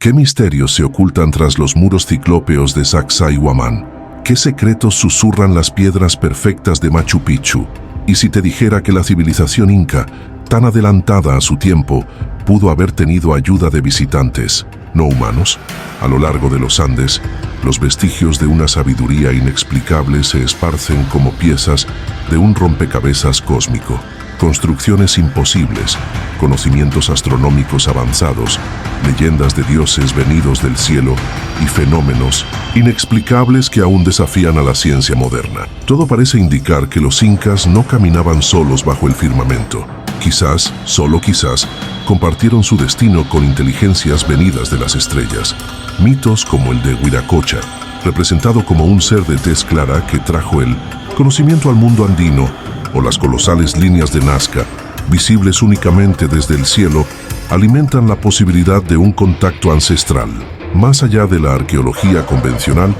¿Qué misterios se ocultan tras los muros ciclópeos de Sacsayhuamán? ¿Qué secretos susurran las piedras perfectas de Machu Picchu? Y si te dijera que la civilización inca, tan adelantada a su tiempo, pudo haber tenido ayuda de visitantes, no humanos. A lo largo de los Andes, los vestigios de una sabiduría inexplicable se esparcen como piezas de un rompecabezas cósmico. Construcciones imposibles, conocimientos astronómicos avanzados, leyendas de dioses venidos del cielo y fenómenos inexplicables que aún desafían a la ciencia moderna. Todo parece indicar que los incas no caminaban solos bajo el firmamento. Quizás, solo quizás, compartieron su destino con inteligencias venidas de las estrellas. Mitos como el de Huiracocha, representado como un ser de tez clara que trajo el conocimiento al mundo andino, o las colosales líneas de Nazca, visibles únicamente desde el cielo, alimentan la posibilidad de un contacto ancestral. Más allá de la arqueología convencional,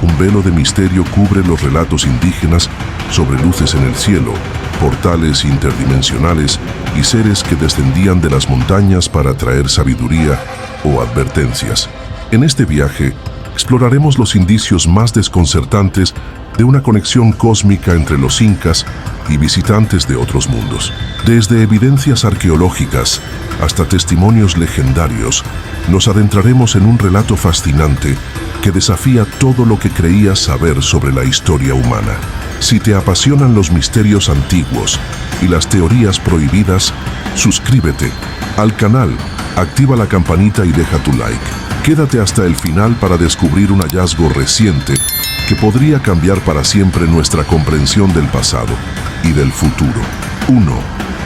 un velo de misterio cubre los relatos indígenas sobre luces en el cielo, portales interdimensionales y seres que descendían de las montañas para traer sabiduría o advertencias. En este viaje, exploraremos los indicios más desconcertantes de una conexión cósmica entre los incas y visitantes de otros mundos. Desde evidencias arqueológicas hasta testimonios legendarios, nos adentraremos en un relato fascinante que desafía todo lo que creías saber sobre la historia humana. Si te apasionan los misterios antiguos y las teorías prohibidas, suscríbete al canal, activa la campanita y deja tu like. Quédate hasta el final para descubrir un hallazgo reciente que podría cambiar para siempre nuestra comprensión del pasado y del futuro. 1.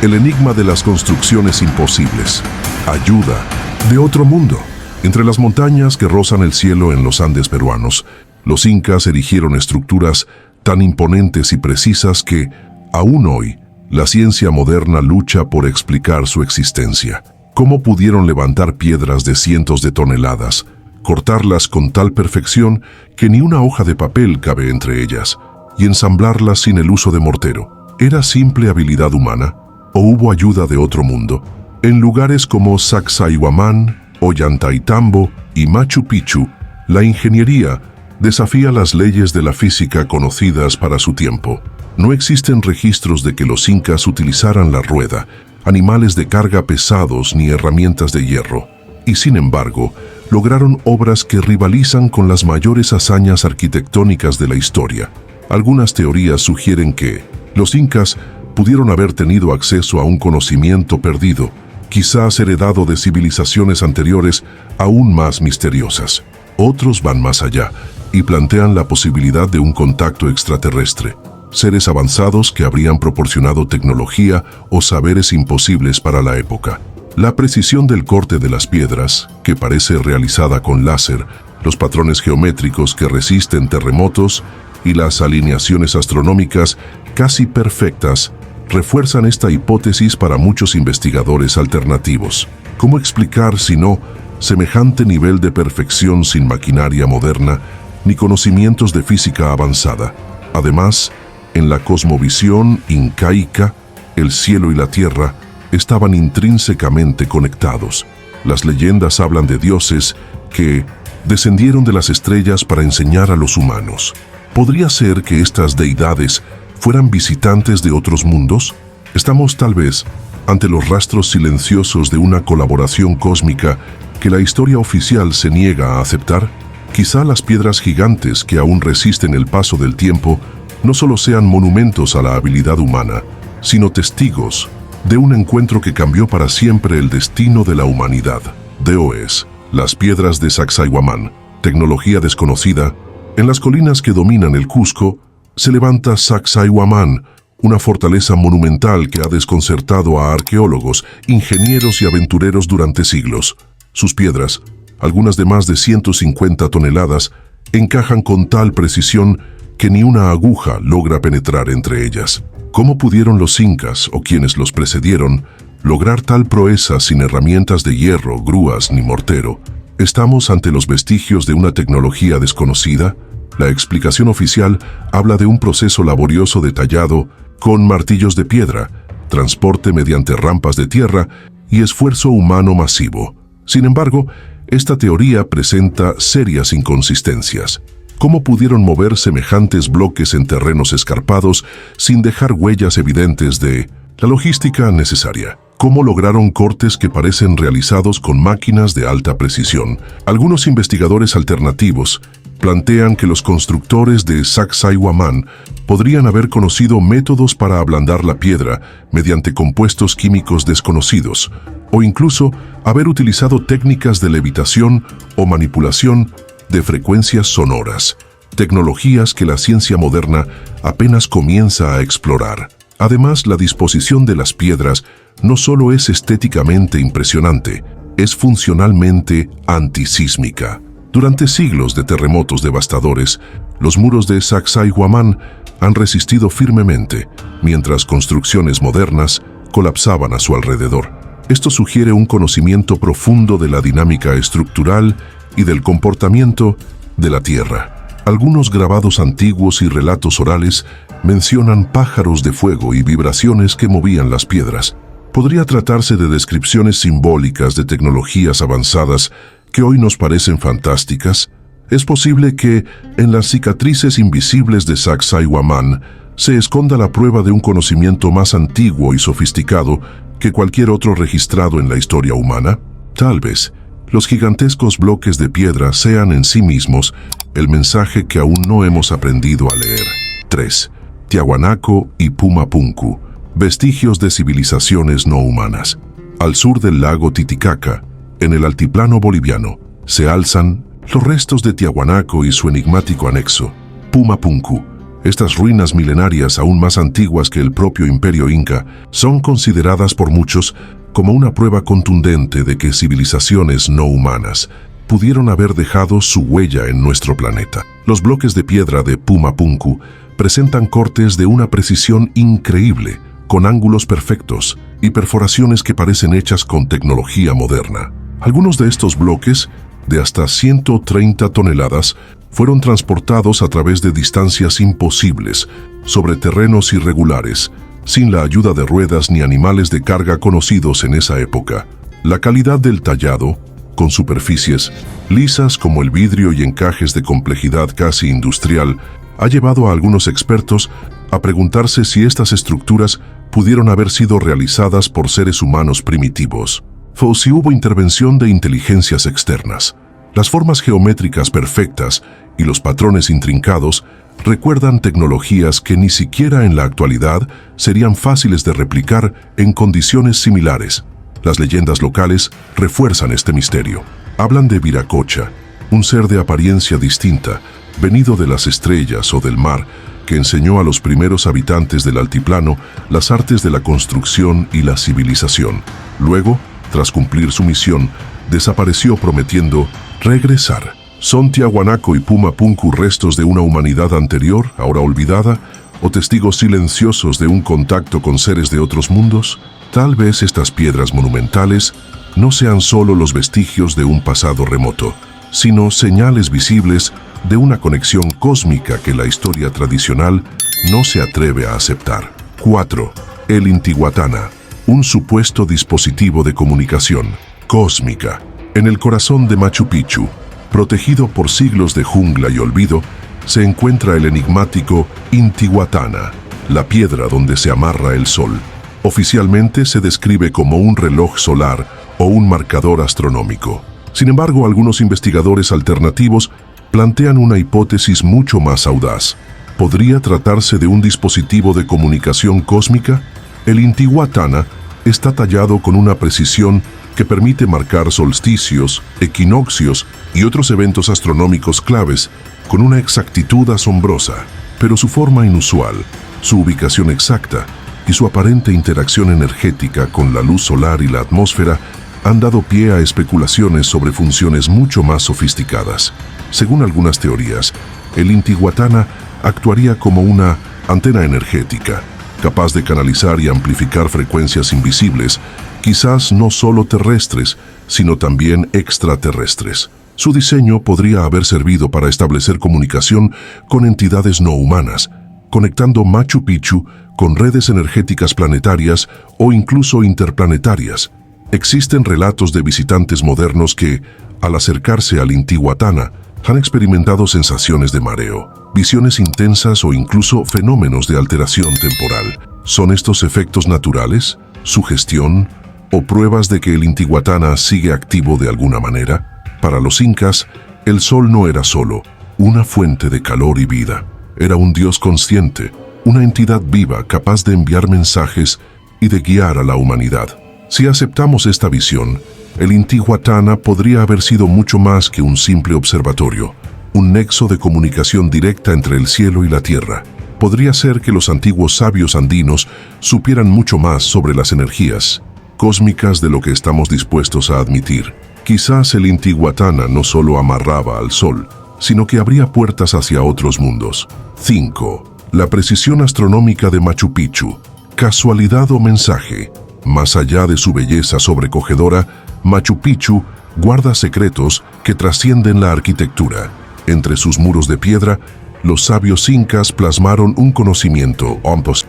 El enigma de las construcciones imposibles. Ayuda de otro mundo. Entre las montañas que rozan el cielo en los Andes peruanos, los incas erigieron estructuras tan imponentes y precisas que, aún hoy, la ciencia moderna lucha por explicar su existencia. ¿Cómo pudieron levantar piedras de cientos de toneladas, cortarlas con tal perfección que ni una hoja de papel cabe entre ellas, y ensamblarlas sin el uso de mortero? ¿Era simple habilidad humana o hubo ayuda de otro mundo? En lugares como Sacsayhuamán, Ollantaytambo y Machu Picchu, la ingeniería desafía las leyes de la física conocidas para su tiempo. No existen registros de que los incas utilizaran la rueda, animales de carga pesados ni herramientas de hierro, y sin embargo, lograron obras que rivalizan con las mayores hazañas arquitectónicas de la historia. Algunas teorías sugieren que los incas pudieron haber tenido acceso a un conocimiento perdido, quizás heredado de civilizaciones anteriores aún más misteriosas. Otros van más allá y plantean la posibilidad de un contacto extraterrestre, seres avanzados que habrían proporcionado tecnología o saberes imposibles para la época. La precisión del corte de las piedras, que parece realizada con láser, los patrones geométricos que resisten terremotos y las alineaciones astronómicas casi perfectas, refuerzan esta hipótesis para muchos investigadores alternativos. ¿Cómo explicar, si no, semejante nivel de perfección sin maquinaria moderna ni conocimientos de física avanzada? Además, en la cosmovisión incaica, el cielo y la tierra estaban intrínsecamente conectados. Las leyendas hablan de dioses que descendieron de las estrellas para enseñar a los humanos. ¿Podría ser que estas deidades fueran visitantes de otros mundos? Estamos tal vez ante los rastros silenciosos de una colaboración cósmica que la historia oficial se niega a aceptar. Quizá las piedras gigantes que aún resisten el paso del tiempo no solo sean monumentos a la habilidad humana, sino testigos de un encuentro que cambió para siempre el destino de la humanidad. DOS, las piedras de Sacsayhuamán, tecnología desconocida. En las colinas que dominan el Cusco, se levanta Sacsayhuamán, una fortaleza monumental que ha desconcertado a arqueólogos, ingenieros y aventureros durante siglos. Sus piedras, algunas de más de 150 toneladas, encajan con tal precisión que ni una aguja logra penetrar entre ellas. ¿Cómo pudieron los incas, o quienes los precedieron, lograr tal proeza sin herramientas de hierro, grúas ni mortero? ¿Estamos ante los vestigios de una tecnología desconocida? La explicación oficial habla de un proceso laborioso detallado con martillos de piedra, transporte mediante rampas de tierra y esfuerzo humano masivo. Sin embargo, esta teoría presenta serias inconsistencias. ¿Cómo pudieron mover semejantes bloques en terrenos escarpados sin dejar huellas evidentes de la logística necesaria? ¿Cómo lograron cortes que parecen realizados con máquinas de alta precisión? Algunos investigadores alternativos plantean que los constructores de Sacsayhuamán podrían haber conocido métodos para ablandar la piedra mediante compuestos químicos desconocidos, o incluso haber utilizado técnicas de levitación o manipulación de frecuencias sonoras, tecnologías que la ciencia moderna apenas comienza a explorar. Además, la disposición de las piedras no solo es estéticamente impresionante, es funcionalmente antisísmica. Durante siglos de terremotos devastadores, los muros de Sacsayhuamán han resistido firmemente, mientras construcciones modernas colapsaban a su alrededor. Esto sugiere un conocimiento profundo de la dinámica estructural y del comportamiento de la Tierra. Algunos grabados antiguos y relatos orales mencionan pájaros de fuego y vibraciones que movían las piedras. Podría tratarse de descripciones simbólicas de tecnologías avanzadas que hoy nos parecen fantásticas. Es posible que en las cicatrices invisibles de Sacsayhuamán se esconda la prueba de un conocimiento más antiguo y sofisticado que cualquier otro registrado en la historia humana. Tal vez los gigantescos bloques de piedra sean en sí mismos el mensaje que aún no hemos aprendido a leer. 3. Tiahuanaco y Pumapunku, vestigios de civilizaciones no humanas. Al sur del lago Titicaca, en el altiplano boliviano, se alzan los restos de Tiahuanaco y su enigmático anexo, Pumapunku. Estas ruinas milenarias, aún más antiguas que el propio imperio inca, son consideradas por muchos como una prueba contundente de que civilizaciones no humanas pudieron haber dejado su huella en nuestro planeta. Los bloques de piedra de Pumapunku presentan cortes de una precisión increíble, con ángulos perfectos y perforaciones que parecen hechas con tecnología moderna. Algunos de estos bloques, de hasta 130 toneladas, fueron transportados a través de distancias imposibles, sobre terrenos irregulares, sin la ayuda de ruedas ni animales de carga conocidos en esa época. La calidad del tallado, con superficies lisas como el vidrio y encajes de complejidad casi industrial, ha llevado a algunos expertos a preguntarse si estas estructuras pudieron haber sido realizadas por seres humanos primitivos, o si hubo intervención de inteligencias externas. Las formas geométricas perfectas y los patrones intrincados recuerdan tecnologías que ni siquiera en la actualidad serían fáciles de replicar en condiciones similares. Las leyendas locales refuerzan este misterio. Hablan de Viracocha, un ser de apariencia distinta, venido de las estrellas o del mar, que enseñó a los primeros habitantes del altiplano las artes de la construcción y la civilización. Luego, tras cumplir su misión, desapareció prometiendo regresar. ¿Son Tiahuanaco y Pumapunku restos de una humanidad anterior, ahora olvidada, o testigos silenciosos de un contacto con seres de otros mundos? Tal vez estas piedras monumentales no sean solo los vestigios de un pasado remoto, sino señales visibles de una conexión cósmica que la historia tradicional no se atreve a aceptar. 4. El Intihuatana, un supuesto dispositivo de comunicación cósmica. En el corazón de Machu Picchu, protegido por siglos de jungla y olvido, se encuentra el enigmático Intihuatana, la piedra donde se amarra el sol. Oficialmente se describe como un reloj solar o un marcador astronómico. Sin embargo, algunos investigadores alternativos plantean una hipótesis mucho más audaz. ¿Podría tratarse de un dispositivo de comunicación cósmica? El Intihuatana está tallado con una precisión que permite marcar solsticios, equinoccios y otros eventos astronómicos claves con una exactitud asombrosa. Pero su forma inusual, su ubicación exacta y su aparente interacción energética con la luz solar y la atmósfera han dado pie a especulaciones sobre funciones mucho más sofisticadas. Según algunas teorías, el Intihuatana actuaría como una antena energética, capaz de canalizar y amplificar frecuencias invisibles, quizás no solo terrestres, sino también extraterrestres. Su diseño podría haber servido para establecer comunicación con entidades no humanas, conectando Machu Picchu con redes energéticas planetarias o incluso interplanetarias. Existen relatos de visitantes modernos que, al acercarse al Intihuatana, han experimentado sensaciones de mareo, visiones intensas o incluso fenómenos de alteración temporal. ¿Son estos efectos naturales, sugestión o pruebas de que el Intihuatana sigue activo de alguna manera? Para los incas, el sol no era solo una fuente de calor y vida. Era un dios consciente, una entidad viva capaz de enviar mensajes y de guiar a la humanidad. Si aceptamos esta visión, el Intihuatana podría haber sido mucho más que un simple observatorio, un nexo de comunicación directa entre el cielo y la tierra. Podría ser que los antiguos sabios andinos supieran mucho más sobre las energías cósmicas de lo que estamos dispuestos a admitir. Quizás el Intihuatana no solo amarraba al sol, sino que abría puertas hacia otros mundos. 5. La precisión astronómica de Machu Picchu. ¿Casualidad o mensaje? Más allá de su belleza sobrecogedora, Machu Picchu guarda secretos que trascienden la arquitectura. Entre sus muros de piedra, los sabios incas plasmaron un conocimiento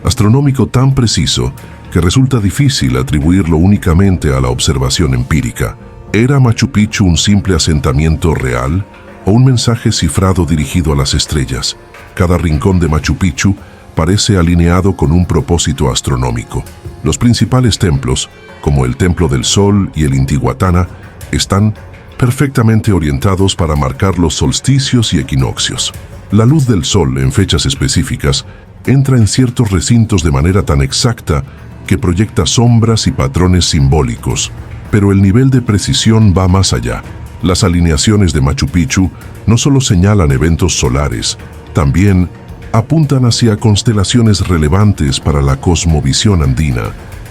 astronómico tan preciso que resulta difícil atribuirlo únicamente a la observación empírica. ¿Era Machu Picchu un simple asentamiento real o un mensaje cifrado dirigido a las estrellas? Cada rincón de Machu Picchu parece alineado con un propósito astronómico. Los principales templos, como el Templo del Sol y el Intihuatana, están perfectamente orientados para marcar los solsticios y equinoccios. La luz del sol en fechas específicas entra en ciertos recintos de manera tan exacta que proyecta sombras y patrones simbólicos, pero el nivel de precisión va más allá. Las alineaciones de Machu Picchu no solo señalan eventos solares, también apuntan hacia constelaciones relevantes para la cosmovisión andina,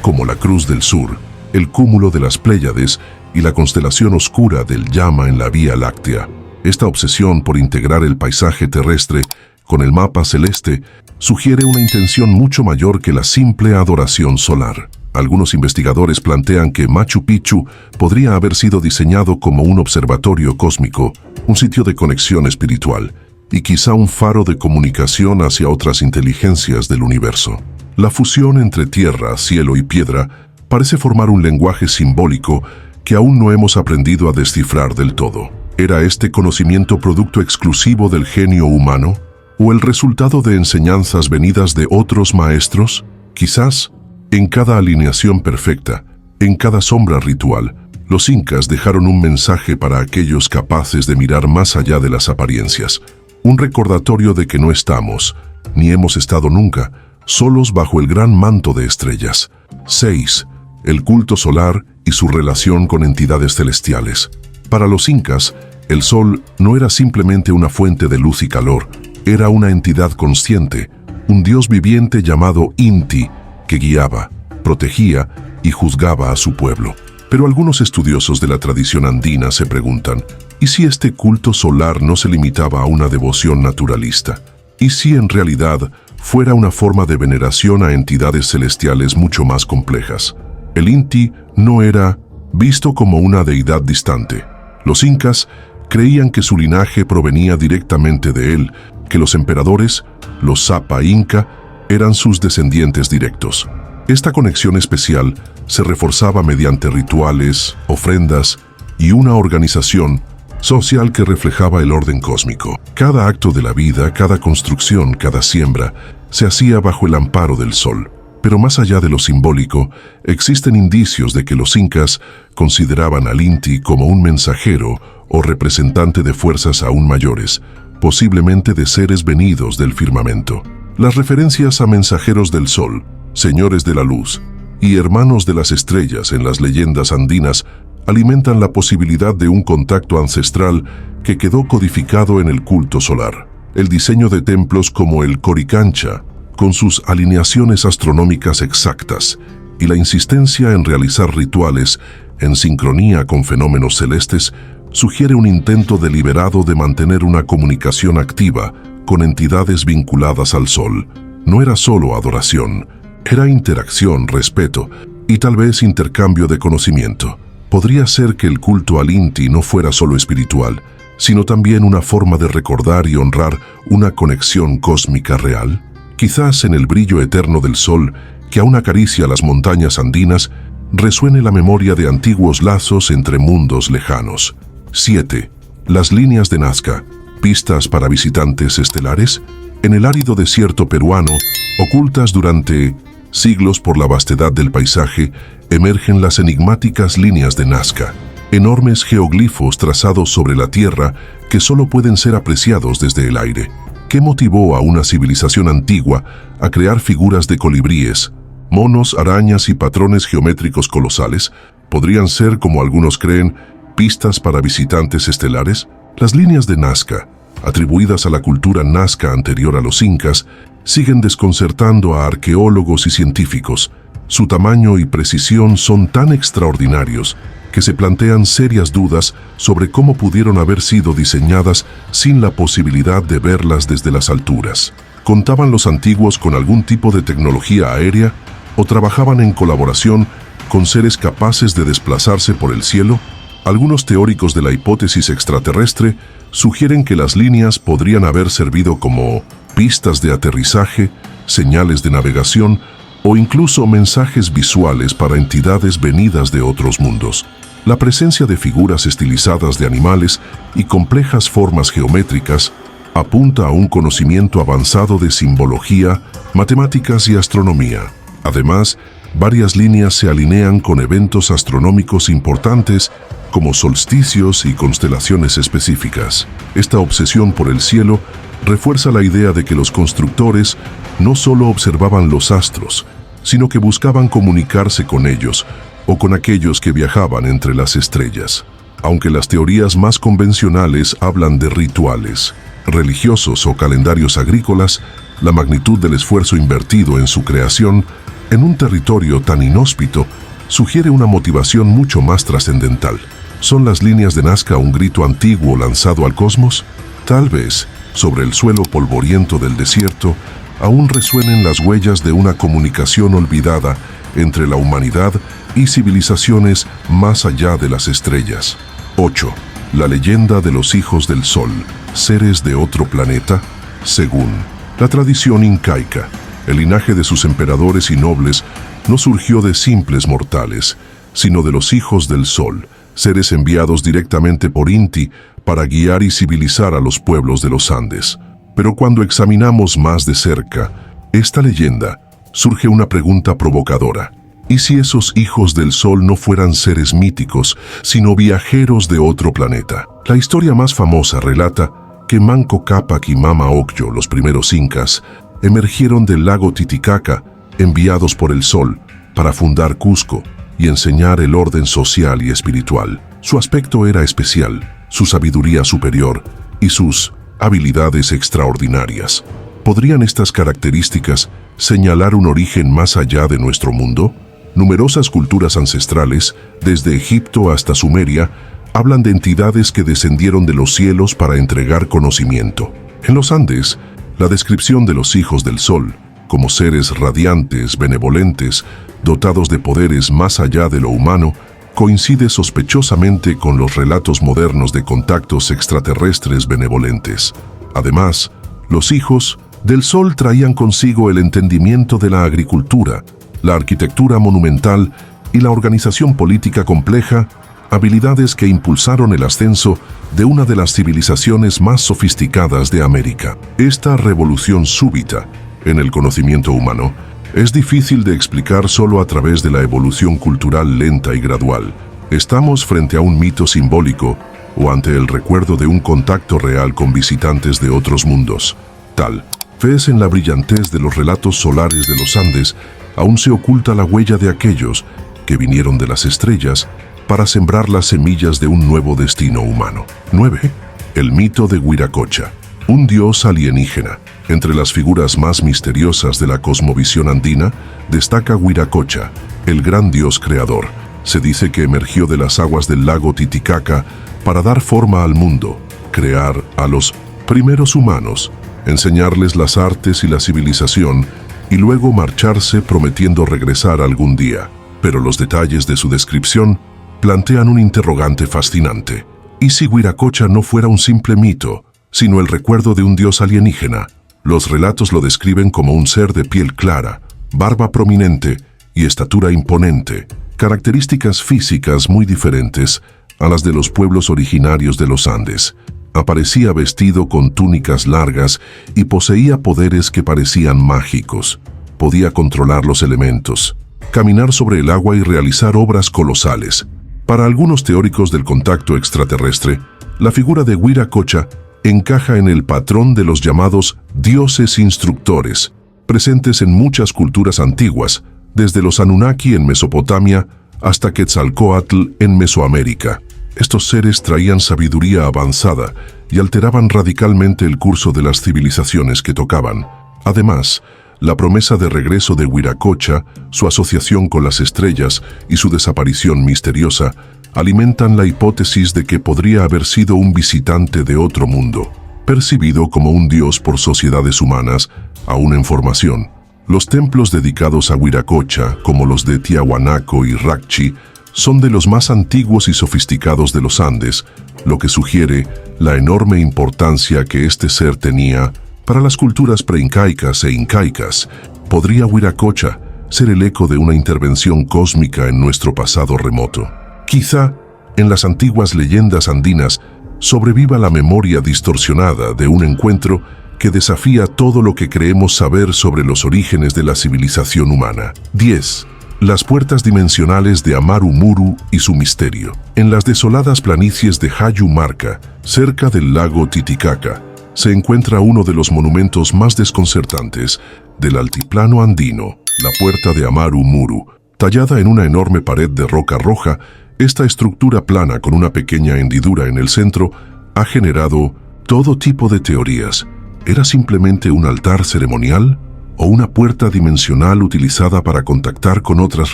como la Cruz del Sur, el cúmulo de las Pléyades y la constelación oscura del Llama en la Vía Láctea. Esta obsesión por integrar el paisaje terrestre con el mapa celeste sugiere una intención mucho mayor que la simple adoración solar. Algunos investigadores plantean que Machu Picchu podría haber sido diseñado como un observatorio cósmico, un sitio de conexión espiritual y quizá un faro de comunicación hacia otras inteligencias del universo. La fusión entre tierra, cielo y piedra parece formar un lenguaje simbólico que aún no hemos aprendido a descifrar del todo. ¿Era este conocimiento producto exclusivo del genio humano o el resultado de enseñanzas venidas de otros maestros? Quizás, en cada alineación perfecta, en cada sombra ritual, los incas dejaron un mensaje para aquellos capaces de mirar más allá de las apariencias. Un recordatorio de que no estamos, ni hemos estado nunca, solos bajo el gran manto de estrellas. 6. El culto solar y su relación con entidades celestiales. Para los incas, el sol no era simplemente una fuente de luz y calor, era una entidad consciente, un dios viviente llamado Inti, que guiaba, protegía y juzgaba a su pueblo. Pero algunos estudiosos de la tradición andina se preguntan, ¿y si este culto solar no se limitaba a una devoción naturalista? ¿Y si en realidad fuera una forma de veneración a entidades celestiales mucho más complejas? El Inti no era visto como una deidad distante. Los incas creían que su linaje provenía directamente de él, que los emperadores, los Sapa Inca, eran sus descendientes directos. Esta conexión especial se reforzaba mediante rituales, ofrendas y una organización social que reflejaba el orden cósmico. Cada acto de la vida, cada construcción, cada siembra, se hacía bajo el amparo del sol. Pero más allá de lo simbólico, existen indicios de que los incas consideraban al Inti como un mensajero o representante de fuerzas aún mayores, posiblemente de seres venidos del firmamento. Las referencias a mensajeros del sol, señores de la luz y hermanos de las estrellas en las leyendas andinas alimentan la posibilidad de un contacto ancestral que quedó codificado en el culto solar. El diseño de templos como el Coricancha, con sus alineaciones astronómicas exactas y la insistencia en realizar rituales en sincronía con fenómenos celestes, sugiere un intento deliberado de mantener una comunicación activa con entidades vinculadas al sol. No era solo adoración, era interacción, respeto y tal vez intercambio de conocimiento. Podría ser que el culto al Inti no fuera solo espiritual, sino también una forma de recordar y honrar una conexión cósmica real. Quizás en el brillo eterno del sol que aún acaricia las montañas andinas, resuene la memoria de antiguos lazos entre mundos lejanos. 7. Las líneas de Nazca, pistas para visitantes estelares. En el árido desierto peruano, ocultas durante siglos por la vastedad del paisaje, emergen las enigmáticas líneas de Nazca, enormes geoglifos trazados sobre la tierra que solo pueden ser apreciados desde el aire. ¿Qué motivó a una civilización antigua a crear figuras de colibríes, monos, arañas y patrones geométricos colosales? ¿Podrían ser, como algunos creen, pistas para visitantes estelares? Las líneas de Nazca, atribuidas a la cultura nazca anterior a los incas, siguen desconcertando a arqueólogos y científicos. Su tamaño y precisión son tan extraordinarios que se plantean serias dudas sobre cómo pudieron haber sido diseñadas sin la posibilidad de verlas desde las alturas. ¿Contaban los antiguos con algún tipo de tecnología aérea o trabajaban en colaboración con seres capaces de desplazarse por el cielo? Algunos teóricos de la hipótesis extraterrestre sugieren que las líneas podrían haber servido como pistas de aterrizaje, señales de navegación o incluso mensajes visuales para entidades venidas de otros mundos. La presencia de figuras estilizadas de animales y complejas formas geométricas apunta a un conocimiento avanzado de simbología, matemáticas y astronomía. Además, varias líneas se alinean con eventos astronómicos importantes como solsticios y constelaciones específicas. Esta obsesión por el cielo refuerza la idea de que los constructores no solo observaban los astros, sino que buscaban comunicarse con ellos o con aquellos que viajaban entre las estrellas. Aunque las teorías más convencionales hablan de rituales religiosos o calendarios agrícolas, la magnitud del esfuerzo invertido en su creación en un territorio tan inhóspito sugiere una motivación mucho más trascendental. ¿Son las líneas de Nazca un grito antiguo lanzado al cosmos? Tal vez, sobre el suelo polvoriento del desierto, aún resuenen las huellas de una comunicación olvidada entre la humanidad y civilizaciones más allá de las estrellas. 8. La leyenda de los hijos del sol, seres de otro planeta. Según la tradición incaica, el linaje de sus emperadores y nobles no surgió de simples mortales, sino de los hijos del sol, seres enviados directamente por Inti para guiar y civilizar a los pueblos de los Andes. Pero cuando examinamos más de cerca esta leyenda, surge una pregunta provocadora. ¿Y si esos hijos del sol no fueran seres míticos, sino viajeros de otro planeta? La historia más famosa relata que Manco Cápac y Mama Ocllo, los primeros incas, emergieron del lago Titicaca, enviados por el sol, para fundar Cusco y enseñar el orden social y espiritual. Su aspecto era especial, su sabiduría superior y sus habilidades extraordinarias. ¿Podrían estas características señalar un origen más allá de nuestro mundo? Numerosas culturas ancestrales, desde Egipto hasta Sumeria, hablan de entidades que descendieron de los cielos para entregar conocimiento. En los Andes, la descripción de los hijos del sol, como seres radiantes, benevolentes, dotados de poderes más allá de lo humano, coincide sospechosamente con los relatos modernos de contactos extraterrestres benevolentes. Además, los hijos del sol traían consigo el entendimiento de la agricultura, la arquitectura monumental y la organización política compleja, habilidades que impulsaron el ascenso de una de las civilizaciones más sofisticadas de América. Esta revolución súbita en el conocimiento humano es difícil de explicar solo a través de la evolución cultural lenta y gradual. Estamos frente a un mito simbólico o ante el recuerdo de un contacto real con visitantes de otros mundos. Tal vez en la brillantez de los relatos solares de los Andes aún se oculta la huella de aquellos que vinieron de las estrellas para sembrar las semillas de un nuevo destino humano. 9. El mito de Huiracocha, un dios alienígena. Entre las figuras más misteriosas de la cosmovisión andina, destaca Huiracocha, el gran dios creador. Se dice que emergió de las aguas del lago Titicaca para dar forma al mundo, crear a los primeros humanos, enseñarles las artes y la civilización, y luego marcharse prometiendo regresar algún día. Pero los detalles de su descripción plantean un interrogante fascinante. ¿Y si Huiracocha no fuera un simple mito, sino el recuerdo de un dios alienígena? Los relatos lo describen como un ser de piel clara, barba prominente y estatura imponente, características físicas muy diferentes a las de los pueblos originarios de los Andes. Aparecía vestido con túnicas largas y poseía poderes que parecían mágicos. Podía controlar los elementos, caminar sobre el agua y realizar obras colosales. Para algunos teóricos del contacto extraterrestre, la figura de Wiracocha encaja en el patrón de los llamados dioses instructores, presentes en muchas culturas antiguas, desde los Anunnaki en Mesopotamia hasta Quetzalcóatl en Mesoamérica. Estos seres traían sabiduría avanzada y alteraban radicalmente el curso de las civilizaciones que tocaban. Además, la promesa de regreso de Wiracocha, su asociación con las estrellas y su desaparición misteriosa alimentan la hipótesis de que podría haber sido un visitante de otro mundo, percibido como un dios por sociedades humanas, aún en formación. Los templos dedicados a Wiracocha, como los de Tiahuanaco y Racchi, son de los más antiguos y sofisticados de los Andes, lo que sugiere la enorme importancia que este ser tenía para las culturas preincaicas e incaicas. ¿Podría Wiracocha ser el eco de una intervención cósmica en nuestro pasado remoto? Quizá, en las antiguas leyendas andinas, sobreviva la memoria distorsionada de un encuentro que desafía todo lo que creemos saber sobre los orígenes de la civilización humana. 10. Las puertas dimensionales de Amaru Muru y su misterio. En las desoladas planicies de Hayumarca, cerca del lago Titicaca, se encuentra uno de los monumentos más desconcertantes del altiplano andino, la puerta de Amaru Muru. Tallada en una enorme pared de roca roja, esta estructura plana con una pequeña hendidura en el centro ha generado todo tipo de teorías. ¿Era simplemente un altar ceremonial? ¿O una puerta dimensional utilizada para contactar con otras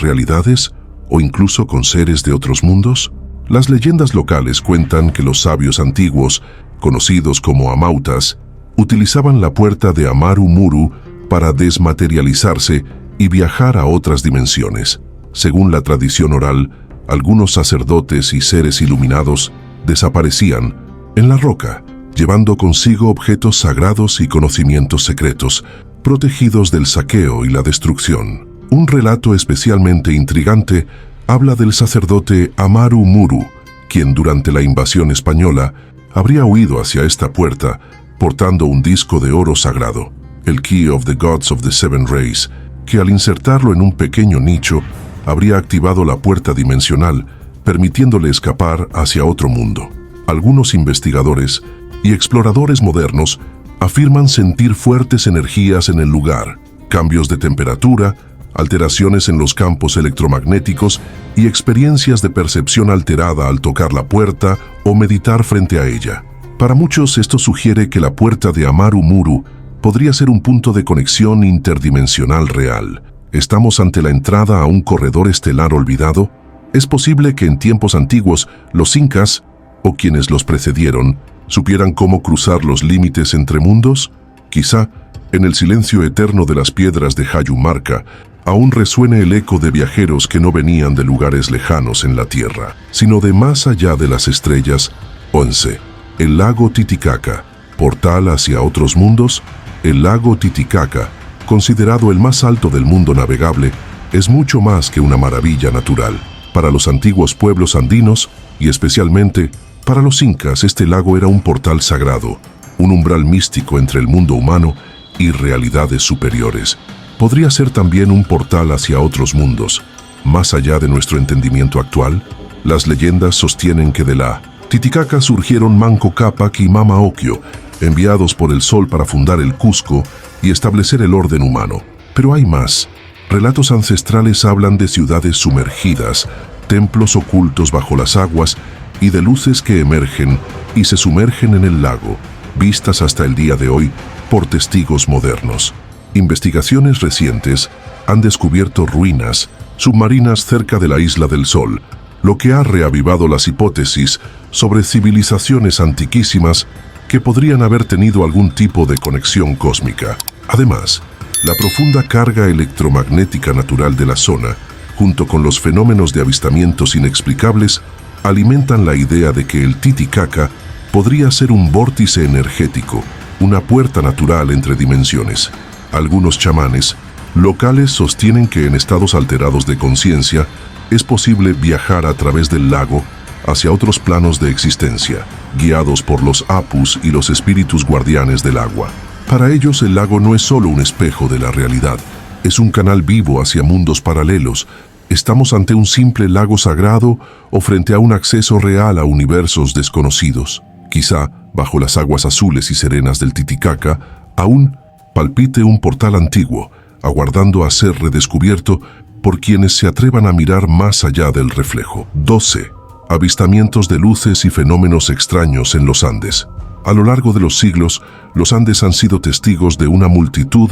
realidades? ¿O incluso con seres de otros mundos? Las leyendas locales cuentan que los sabios antiguos, conocidos como amautas, utilizaban la puerta de Amaru Muru para desmaterializarse y viajar a otras dimensiones. Según la tradición oral, algunos sacerdotes y seres iluminados desaparecían en la roca, llevando consigo objetos sagrados y conocimientos secretos, protegidos del saqueo y la destrucción. Un relato especialmente intrigante habla del sacerdote Amaru Muru, quien durante la invasión española habría huido hacia esta puerta portando un disco de oro sagrado, el Key of the Gods of the Seven Rays, que al insertarlo en un pequeño nicho habría activado la puerta dimensional, permitiéndole escapar hacia otro mundo. Algunos investigadores y exploradores modernos afirman sentir fuertes energías en el lugar, cambios de temperatura, alteraciones en los campos electromagnéticos y experiencias de percepción alterada al tocar la puerta o meditar frente a ella. Para muchos esto sugiere que la puerta de Amaru Muru podría ser un punto de conexión interdimensional real. ¿Estamos ante la entrada a un corredor estelar olvidado? ¿Es posible que en tiempos antiguos los incas, o quienes los precedieron, supieran cómo cruzar los límites entre mundos? Quizá, en el silencio eterno de las piedras de Hayumarca, aún resuene el eco de viajeros que no venían de lugares lejanos en la Tierra, sino de más allá de las estrellas. 11. El lago Titicaca, portal hacia otros mundos. El lago Titicaca, considerado el más alto del mundo navegable, es mucho más que una maravilla natural. Para los antiguos pueblos andinos, y especialmente para los incas, este lago era un portal sagrado, un umbral místico entre el mundo humano y realidades superiores. Podría ser también un portal hacia otros mundos, más allá de nuestro entendimiento actual. Las leyendas sostienen que de la Titicaca surgieron Manco Cápac y Mama Ocllo, enviados por el sol para fundar el Cusco y establecer el orden humano. Pero hay más. Relatos ancestrales hablan de ciudades sumergidas, templos ocultos bajo las aguas y de luces que emergen y se sumergen en el lago, vistas hasta el día de hoy por testigos modernos. Investigaciones recientes han descubierto ruinas submarinas cerca de la Isla del Sol, lo que ha reavivado las hipótesis sobre civilizaciones antiquísimas que podrían haber tenido algún tipo de conexión cósmica. Además, la profunda carga electromagnética natural de la zona, junto con los fenómenos de avistamientos inexplicables, alimentan la idea de que el Titicaca podría ser un vórtice energético, una puerta natural entre dimensiones. Algunos chamanes locales sostienen que en estados alterados de conciencia, es posible viajar a través del lago hacia otros planos de existencia, guiados por los Apus y los espíritus guardianes del agua. Para ellos, el lago no es solo un espejo de la realidad, es un canal vivo hacia mundos paralelos. Estamos ante un simple lago sagrado o frente a un acceso real a universos desconocidos. Quizá, bajo las aguas azules y serenas del Titicaca, aún palpite un portal antiguo, aguardando a ser redescubierto por quienes se atrevan a mirar más allá del reflejo. 12. Avistamientos de luces y fenómenos extraños en los Andes. A lo largo de los siglos, los Andes han sido testigos de una multitud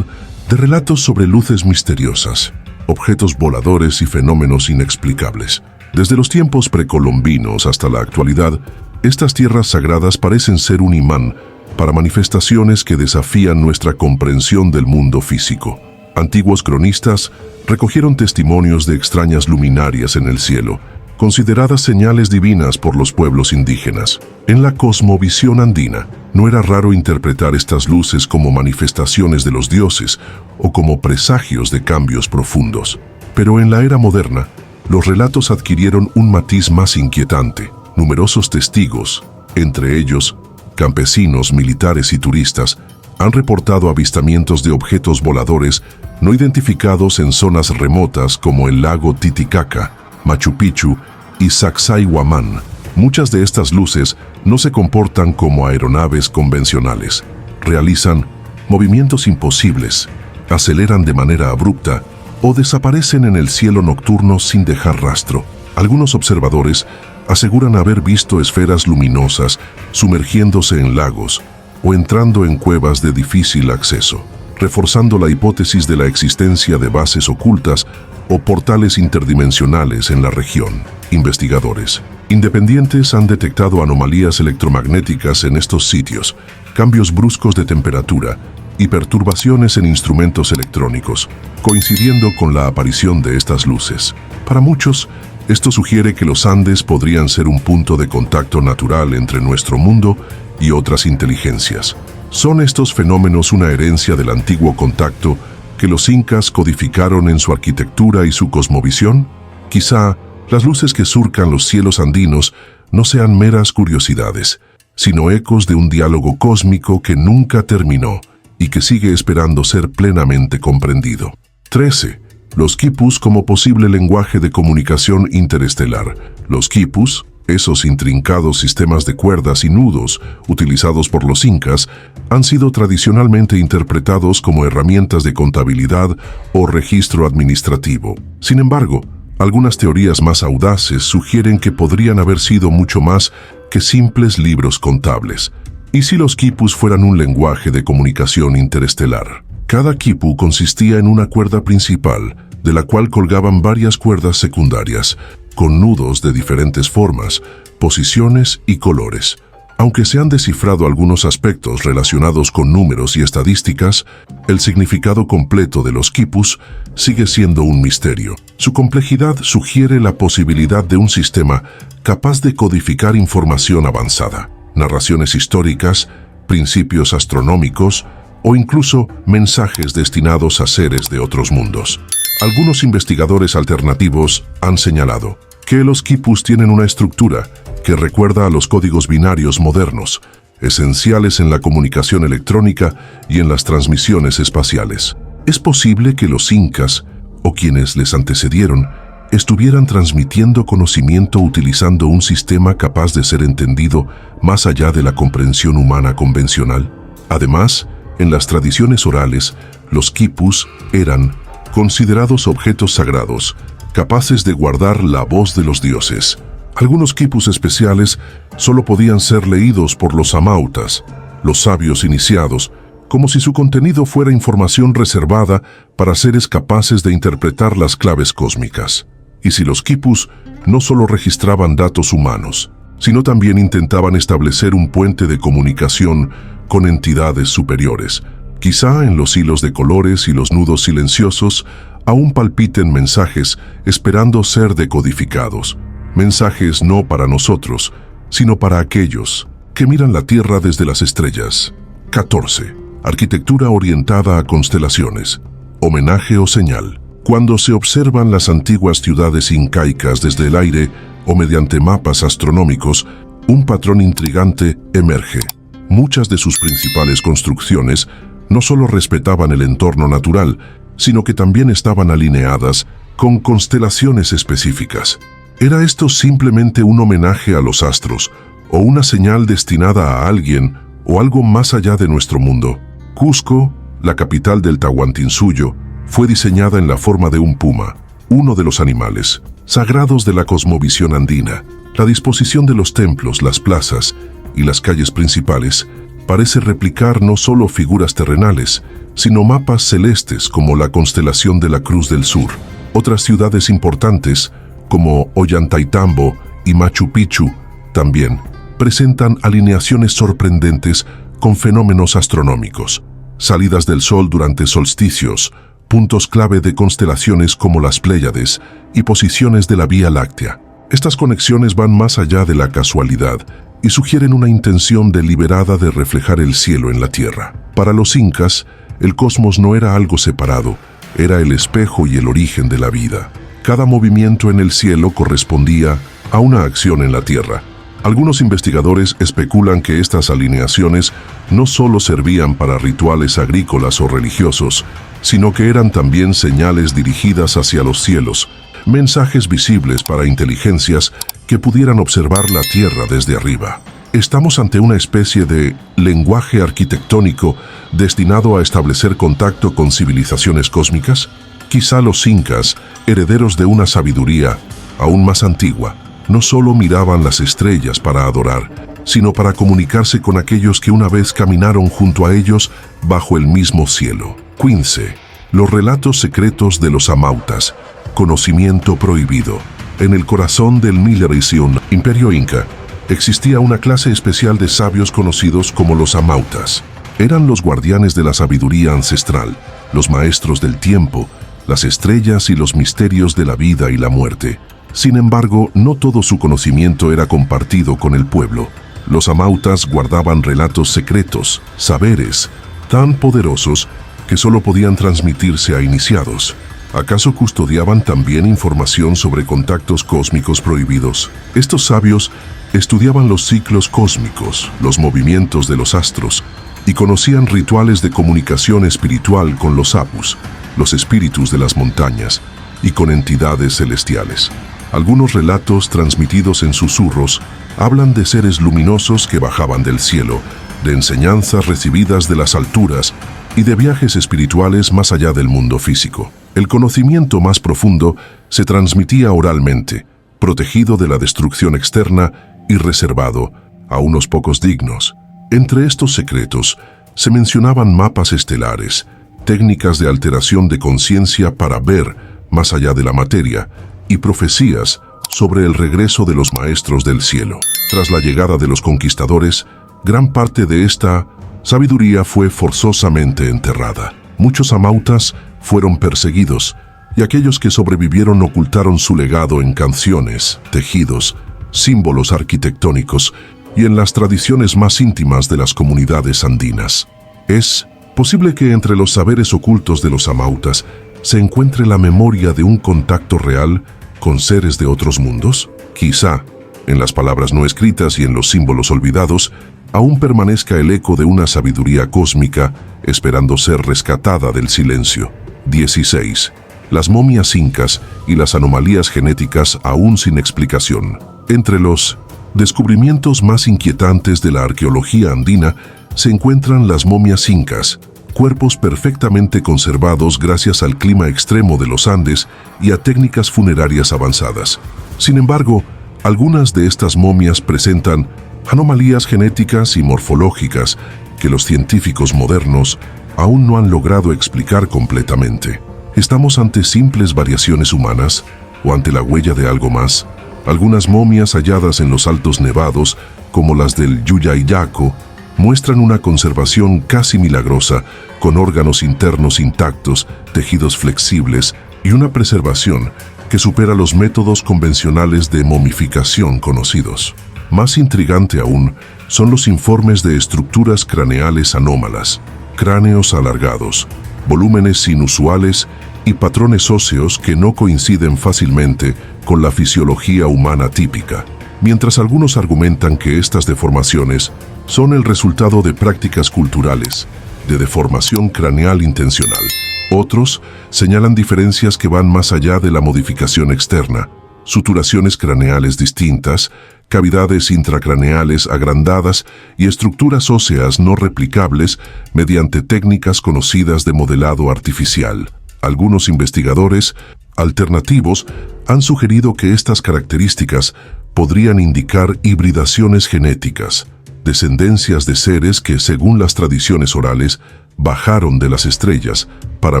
de relatos sobre luces misteriosas, objetos voladores y fenómenos inexplicables. Desde los tiempos precolombinos hasta la actualidad, estas tierras sagradas parecen ser un imán para manifestaciones que desafían nuestra comprensión del mundo físico. Antiguos cronistas recogieron testimonios de extrañas luminarias en el cielo, consideradas señales divinas por los pueblos indígenas. En la cosmovisión andina, no era raro interpretar estas luces como manifestaciones de los dioses o como presagios de cambios profundos. Pero en la era moderna, los relatos adquirieron un matiz más inquietante. Numerosos testigos, entre ellos campesinos, militares y turistas, han reportado avistamientos de objetos voladores no identificados en zonas remotas como el lago Titicaca, Machu Picchu y Sacsayhuamán. Muchas de estas luces no se comportan como aeronaves convencionales. Realizan movimientos imposibles, aceleran de manera abrupta o desaparecen en el cielo nocturno sin dejar rastro. Algunos observadores aseguran haber visto esferas luminosas sumergiéndose en lagos o entrando en cuevas de difícil acceso, reforzando la hipótesis de la existencia de bases ocultas o portales interdimensionales en la región. Investigadores independientes han detectado anomalías electromagnéticas en estos sitios, cambios bruscos de temperatura y perturbaciones en instrumentos electrónicos, coincidiendo con la aparición de estas luces. Para muchos, esto sugiere que los Andes podrían ser un punto de contacto natural entre nuestro mundo y otras inteligencias. ¿Son estos fenómenos una herencia del antiguo contacto que los incas codificaron en su arquitectura y su cosmovisión? Quizá las luces que surcan los cielos andinos no sean meras curiosidades, sino ecos de un diálogo cósmico que nunca terminó y que sigue esperando ser plenamente comprendido. 13. Los quipus como posible lenguaje de comunicación interestelar. Los quipus, esos intrincados sistemas de cuerdas y nudos utilizados por los incas, han sido tradicionalmente interpretados como herramientas de contabilidad o registro administrativo. Sin embargo, algunas teorías más audaces sugieren que podrían haber sido mucho más que simples libros contables. ¿Y si los quipus fueran un lenguaje de comunicación interestelar? Cada quipu consistía en una cuerda principal, de la cual colgaban varias cuerdas secundarias, con nudos de diferentes formas, posiciones y colores. Aunque se han descifrado algunos aspectos relacionados con números y estadísticas, el significado completo de los quipus sigue siendo un misterio. Su complejidad sugiere la posibilidad de un sistema capaz de codificar información avanzada, narraciones históricas, principios astronómicos o incluso mensajes destinados a seres de otros mundos. Algunos investigadores alternativos han señalado que los quipus tienen una estructura que recuerda a los códigos binarios modernos, esenciales en la comunicación electrónica y en las transmisiones espaciales. Es posible que los incas, o quienes les antecedieron, estuvieran transmitiendo conocimiento utilizando un sistema capaz de ser entendido más allá de la comprensión humana convencional. Además, en las tradiciones orales, los quipus eran considerados objetos sagrados, capaces de guardar la voz de los dioses. Algunos quipus especiales solo podían ser leídos por los amautas, los sabios iniciados, como si su contenido fuera información reservada para seres capaces de interpretar las claves cósmicas. Y si los quipus no solo registraban datos humanos, sino también intentaban establecer un puente de comunicación con entidades superiores. Quizá en los hilos de colores y los nudos silenciosos aún palpiten mensajes esperando ser decodificados. Mensajes no para nosotros, sino para aquellos que miran la Tierra desde las estrellas. 14. Arquitectura orientada a constelaciones. Homenaje o señal. Cuando se observan las antiguas ciudades incaicas desde el aire o mediante mapas astronómicos, un patrón intrigante emerge. Muchas de sus principales construcciones no solo respetaban el entorno natural, sino que también estaban alineadas con constelaciones específicas. ¿Era esto simplemente un homenaje a los astros o una señal destinada a alguien o algo más allá de nuestro mundo? Cusco, la capital del Tahuantinsuyo, fue diseñada en la forma de un puma, uno de los animales sagrados de la cosmovisión andina. La disposición de los templos, las plazas y las calles principales parece replicar no solo figuras terrenales, sino mapas celestes como la constelación de la Cruz del Sur. Otras ciudades importantes, como Ollantaytambo y Machu Picchu, también presentan alineaciones sorprendentes con fenómenos astronómicos, salidas del Sol durante solsticios, puntos clave de constelaciones como las Pléyades y posiciones de la Vía Láctea. Estas conexiones van más allá de la casualidad y sugieren una intención deliberada de reflejar el cielo en la tierra. Para los incas, el cosmos no era algo separado, era el espejo y el origen de la vida. Cada movimiento en el cielo correspondía a una acción en la tierra. Algunos investigadores especulan que estas alineaciones no solo servían para rituales agrícolas o religiosos, sino que eran también señales dirigidas hacia los cielos, mensajes visibles para inteligencias que pudieran observar la Tierra desde arriba. ¿Estamos ante una especie de lenguaje arquitectónico destinado a establecer contacto con civilizaciones cósmicas? Quizá los incas, herederos de una sabiduría aún más antigua, no solo miraban las estrellas para adorar, sino para comunicarse con aquellos que una vez caminaron junto a ellos bajo el mismo cielo. 15. Los relatos secretos de los amautas. Conocimiento prohibido. En el corazón del Milesión Imperio Inca, existía una clase especial de sabios conocidos como los amautas. Eran los guardianes de la sabiduría ancestral, los maestros del tiempo, las estrellas y los misterios de la vida y la muerte. Sin embargo, no todo su conocimiento era compartido con el pueblo. Los amautas guardaban relatos secretos, saberes, tan poderosos que solo podían transmitirse a iniciados. ¿Acaso custodiaban también información sobre contactos cósmicos prohibidos? Estos sabios estudiaban los ciclos cósmicos, los movimientos de los astros, y conocían rituales de comunicación espiritual con los apus, los espíritus de las montañas, y con entidades celestiales. Algunos relatos transmitidos en susurros hablan de seres luminosos que bajaban del cielo, de enseñanzas recibidas de las alturas y de viajes espirituales más allá del mundo físico. El conocimiento más profundo se transmitía oralmente, protegido de la destrucción externa y reservado a unos pocos dignos. Entre estos secretos se mencionaban mapas estelares, técnicas de alteración de conciencia para ver más allá de la materia y profecías sobre el regreso de los maestros del cielo. Tras la llegada de los conquistadores, gran parte de esta sabiduría fue forzosamente enterrada. Muchos amautas fueron perseguidos y aquellos que sobrevivieron ocultaron su legado en canciones, tejidos, símbolos arquitectónicos y en las tradiciones más íntimas de las comunidades andinas. Es posible que entre los saberes ocultos de los amautas se encuentre la memoria de un contacto real con seres de otros mundos. Quizá, en las palabras no escritas y en los símbolos olvidados, aún permanezca el eco de una sabiduría cósmica esperando ser rescatada del silencio. 16. Las momias incas y las anomalías genéticas aún sin explicación. Entre los descubrimientos más inquietantes de la arqueología andina se encuentran las momias incas, cuerpos perfectamente conservados gracias al clima extremo de los Andes y a técnicas funerarias avanzadas. Sin embargo, algunas de estas momias presentan anomalías genéticas y morfológicas que los científicos modernos aún no han logrado explicar completamente. ¿Estamos ante simples variaciones humanas o ante la huella de algo más? Algunas momias halladas en los altos nevados, como las del Yuyayaco, muestran una conservación casi milagrosa, con órganos internos intactos, tejidos flexibles y una preservación que supera los métodos convencionales de momificación conocidos. Más intrigante aún son los informes de estructuras craneales anómalas, cráneos alargados, volúmenes inusuales y patrones óseos que no coinciden fácilmente con la fisiología humana típica. Mientras algunos argumentan que estas deformaciones son el resultado de prácticas culturales, de deformación craneal intencional, otros señalan diferencias que van más allá de la modificación externa, suturaciones craneales distintas, cavidades intracraneales agrandadas y estructuras óseas no replicables mediante técnicas conocidas de modelado artificial. Algunos investigadores alternativos han sugerido que estas características podrían indicar hibridaciones genéticas, descendencias de seres que, según las tradiciones orales, bajaron de las estrellas para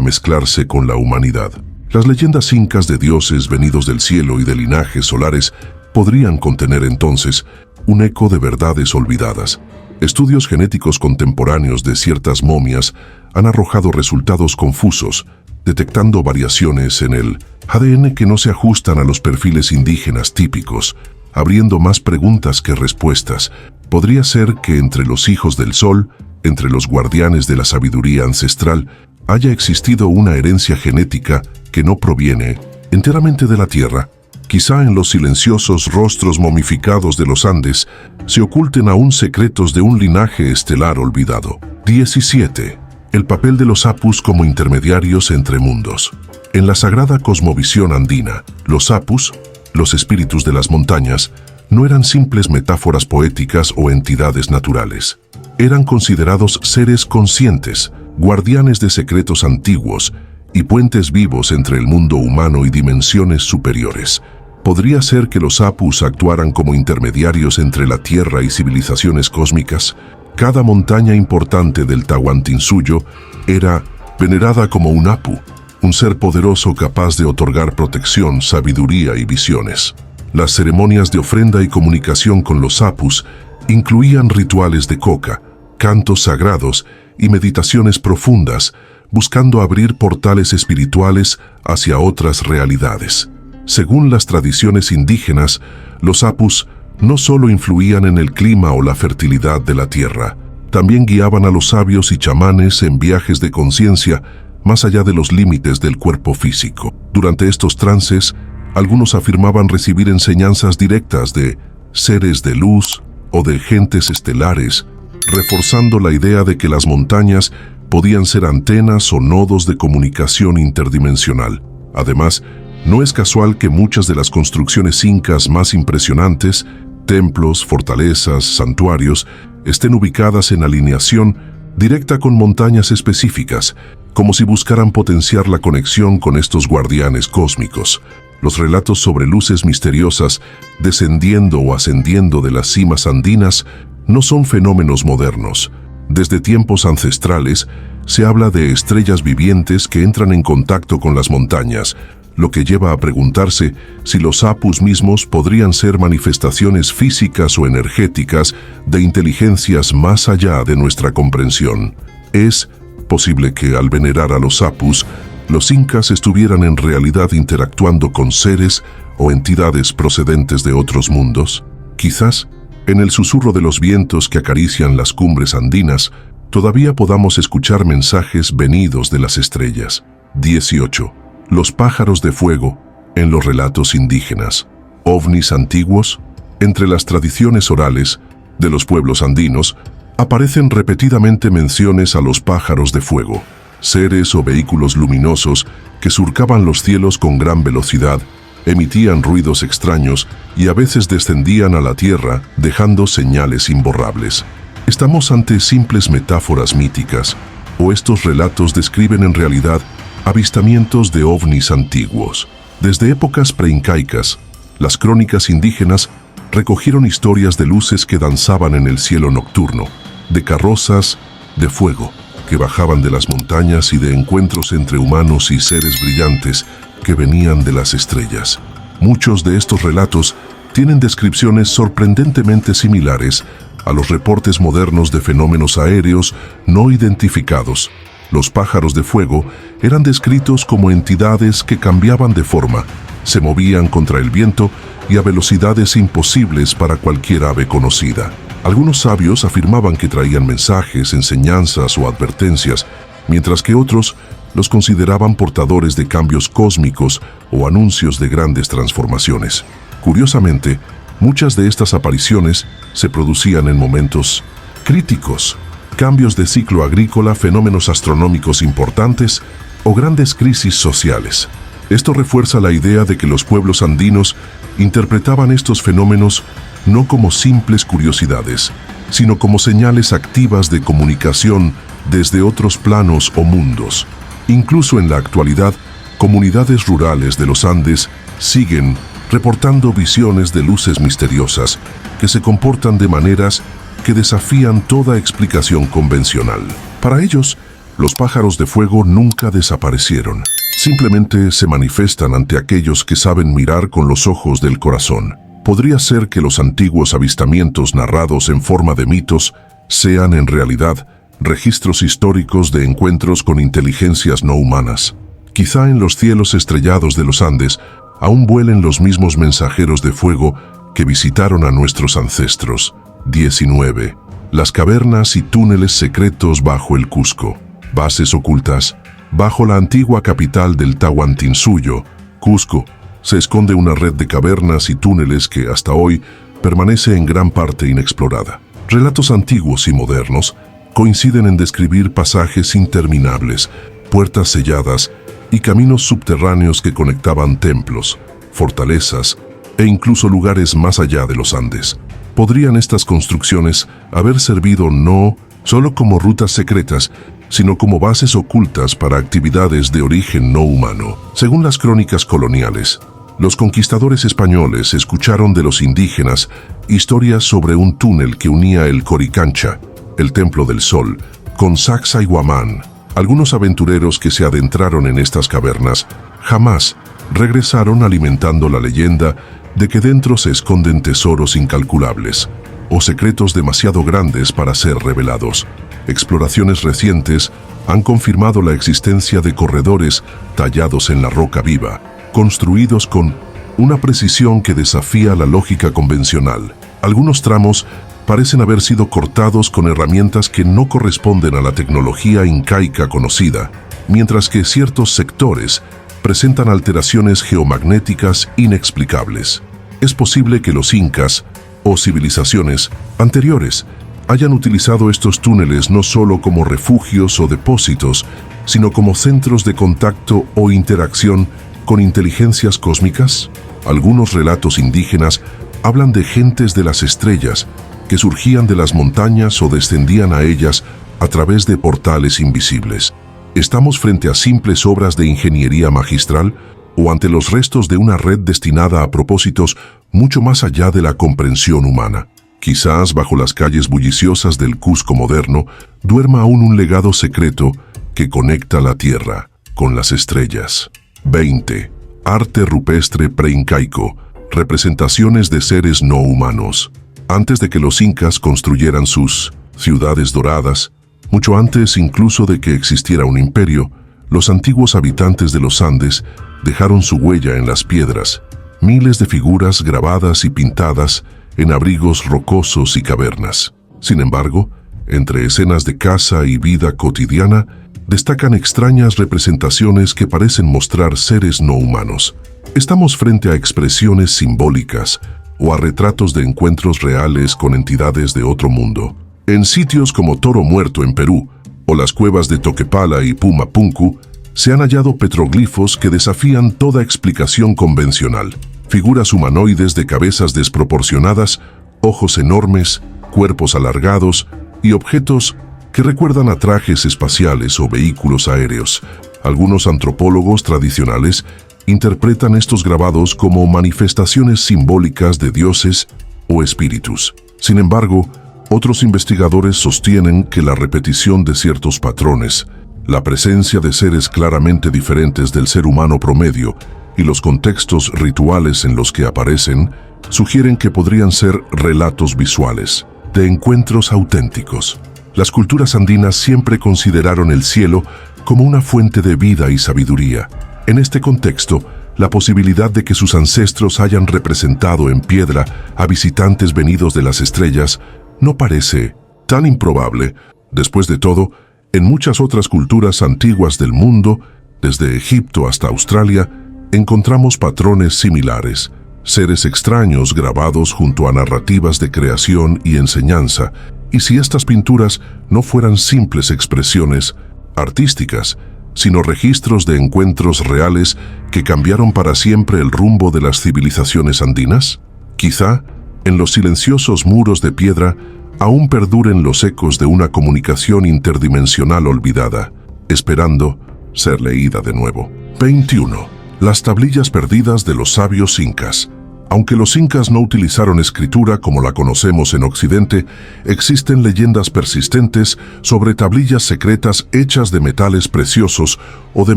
mezclarse con la humanidad. Las leyendas incas de dioses venidos del cielo y de linajes solares podrían contener entonces un eco de verdades olvidadas. Estudios genéticos contemporáneos de ciertas momias han arrojado resultados confusos, detectando variaciones en el ADN que no se ajustan a los perfiles indígenas típicos, abriendo más preguntas que respuestas. Podría ser que entre los hijos del sol, entre los guardianes de la sabiduría ancestral, haya existido una herencia genética que no proviene enteramente de la Tierra. Quizá en los silenciosos rostros momificados de los Andes se oculten aún secretos de un linaje estelar olvidado. 17. El papel de los apus como intermediarios entre mundos. En la sagrada cosmovisión andina, los apus, los espíritus de las montañas, no eran simples metáforas poéticas o entidades naturales. Eran considerados seres conscientes, guardianes de secretos antiguos y puentes vivos entre el mundo humano y dimensiones superiores. ¿Podría ser que los apus actuaran como intermediarios entre la Tierra y civilizaciones cósmicas? Cada montaña importante del Tahuantinsuyo era venerada como un apu, un ser poderoso capaz de otorgar protección, sabiduría y visiones. Las ceremonias de ofrenda y comunicación con los apus incluían rituales de coca, cantos sagrados y meditaciones profundas, buscando abrir portales espirituales hacia otras realidades. Según las tradiciones indígenas, los apus no solo influían en el clima o la fertilidad de la tierra, también guiaban a los sabios y chamanes en viajes de conciencia más allá de los límites del cuerpo físico. Durante estos trances, algunos afirmaban recibir enseñanzas directas de seres de luz o de gentes estelares, reforzando la idea de que las montañas podían ser antenas o nodos de comunicación interdimensional. Además, no es casual que muchas de las construcciones incas más impresionantes, templos, fortalezas, santuarios, estén ubicadas en alineación directa con montañas específicas, como si buscaran potenciar la conexión con estos guardianes cósmicos. Los relatos sobre luces misteriosas descendiendo o ascendiendo de las cimas andinas no son fenómenos modernos. Desde tiempos ancestrales se habla de estrellas vivientes que entran en contacto con las montañas, lo que lleva a preguntarse si los apus mismos podrían ser manifestaciones físicas o energéticas de inteligencias más allá de nuestra comprensión. Es posible que al venerar a los apus, los incas estuvieran en realidad interactuando con seres o entidades procedentes de otros mundos. Quizás, en el susurro de los vientos que acarician las cumbres andinas, todavía podamos escuchar mensajes venidos de las estrellas. 18. Los pájaros de fuego en los relatos indígenas. Ovnis antiguos. Entre las tradiciones orales de los pueblos andinos, aparecen repetidamente menciones a los pájaros de fuego, seres o vehículos luminosos que surcaban los cielos con gran velocidad, emitían ruidos extraños y a veces descendían a la tierra dejando señales imborrables. ¿Estamos ante simples metáforas míticas o estos relatos describen en realidad avistamientos de ovnis antiguos? Desde épocas preincaicas, las crónicas indígenas recogieron historias de luces que danzaban en el cielo nocturno, de carrozas de fuego que bajaban de las montañas y de encuentros entre humanos y seres brillantes que venían de las estrellas. Muchos de estos relatos tienen descripciones sorprendentemente similares a los reportes modernos de fenómenos aéreos no identificados. Los pájaros de fuego eran descritos como entidades que cambiaban de forma, se movían contra el viento y a velocidades imposibles para cualquier ave conocida. Algunos sabios afirmaban que traían mensajes, enseñanzas o advertencias, mientras que otros los consideraban portadores de cambios cósmicos o anuncios de grandes transformaciones. Curiosamente, muchas de estas apariciones se producían en momentos críticos, cambios de ciclo agrícola, fenómenos astronómicos importantes o grandes crisis sociales. Esto refuerza la idea de que los pueblos andinos interpretaban estos fenómenos no como simples curiosidades, sino como señales activas de comunicación desde otros planos o mundos. Incluso en la actualidad, comunidades rurales de los Andes siguen reportando visiones de luces misteriosas que se comportan de maneras que desafían toda explicación convencional. Para ellos, los pájaros de fuego nunca desaparecieron. Simplemente se manifiestan ante aquellos que saben mirar con los ojos del corazón. Podría ser que los antiguos avistamientos narrados en forma de mitos sean en realidad registros históricos de encuentros con inteligencias no humanas. Quizá en los cielos estrellados de los Andes aún vuelen los mismos mensajeros de fuego que visitaron a nuestros ancestros. 19. Las cavernas y túneles secretos bajo el Cusco. Bases ocultas. Bajo la antigua capital del Tahuantinsuyo, Cusco, se esconde una red de cavernas y túneles que hasta hoy permanece en gran parte inexplorada. Relatos antiguos y modernos coinciden en describir pasajes interminables, puertas selladas y caminos subterráneos que conectaban templos, fortalezas e incluso lugares más allá de los Andes. Podrían estas construcciones haber servido no solo como rutas secretas, sino como bases ocultas para actividades de origen no humano. Según las crónicas coloniales, los conquistadores españoles escucharon de los indígenas historias sobre un túnel que unía el Coricancha, el Templo del Sol, con Sacsayhuamán. Algunos aventureros que se adentraron en estas cavernas jamás regresaron, alimentando la leyenda de que dentro se esconden tesoros incalculables o secretos demasiado grandes para ser revelados. Exploraciones recientes han confirmado la existencia de corredores tallados en la roca viva, construidos con una precisión que desafía la lógica convencional. Algunos tramos parecen haber sido cortados con herramientas que no corresponden a la tecnología incaica conocida, mientras que ciertos sectores presentan alteraciones geomagnéticas inexplicables. Es posible que los incas o civilizaciones anteriores hayan utilizado estos túneles no solo como refugios o depósitos, sino como centros de contacto o interacción con inteligencias cósmicas. Algunos relatos indígenas hablan de gentes de las estrellas que surgían de las montañas o descendían a ellas a través de portales invisibles. ¿Estamos frente a simples obras de ingeniería magistral o ante los restos de una red destinada a propósitos mucho más allá de la comprensión humana? Quizás bajo las calles bulliciosas del Cusco moderno duerma aún un legado secreto que conecta la tierra con las estrellas. 20. Arte rupestre preincaico. Representaciones de seres no humanos. Antes de que los incas construyeran sus ciudades doradas, mucho antes incluso de que existiera un imperio, los antiguos habitantes de los Andes dejaron su huella en las piedras, miles de figuras grabadas y pintadas en abrigos rocosos y cavernas. Sin embargo, entre escenas de caza y vida cotidiana, destacan extrañas representaciones que parecen mostrar seres no humanos. Estamos frente a expresiones simbólicas o a retratos de encuentros reales con entidades de otro mundo. En sitios como Toro Muerto en Perú o las cuevas de Toquepala y Pumapunku, se han hallado petroglifos que desafían toda explicación convencional. Figuras humanoides de cabezas desproporcionadas, ojos enormes, cuerpos alargados y objetos que recuerdan a trajes espaciales o vehículos aéreos. Algunos antropólogos tradicionales interpretan estos grabados como manifestaciones simbólicas de dioses o espíritus. Sin embargo, otros investigadores sostienen que la repetición de ciertos patrones, la presencia de seres claramente diferentes del ser humano promedio y los contextos rituales en los que aparecen sugieren que podrían ser relatos visuales de encuentros auténticos. Las culturas andinas siempre consideraron el cielo como una fuente de vida y sabiduría. En este contexto, la posibilidad de que sus ancestros hayan representado en piedra a visitantes venidos de las estrellas no parece tan improbable. Después de todo, En muchas otras culturas antiguas del mundo, desde Egipto hasta Australia, encontramos patrones similares, seres extraños grabados junto a narrativas de creación y enseñanza, y si estas pinturas no fueran simples expresiones artísticas, sino registros de encuentros reales que cambiaron para siempre el rumbo de las civilizaciones andinas, quizá, en los silenciosos muros de piedra, aún perduren los ecos de una comunicación interdimensional olvidada, esperando ser leída de nuevo. 21. Las tablillas perdidas de los sabios incas. Aunque los incas no utilizaron escritura como la conocemos en Occidente, existen leyendas persistentes sobre tablillas secretas hechas de metales preciosos o de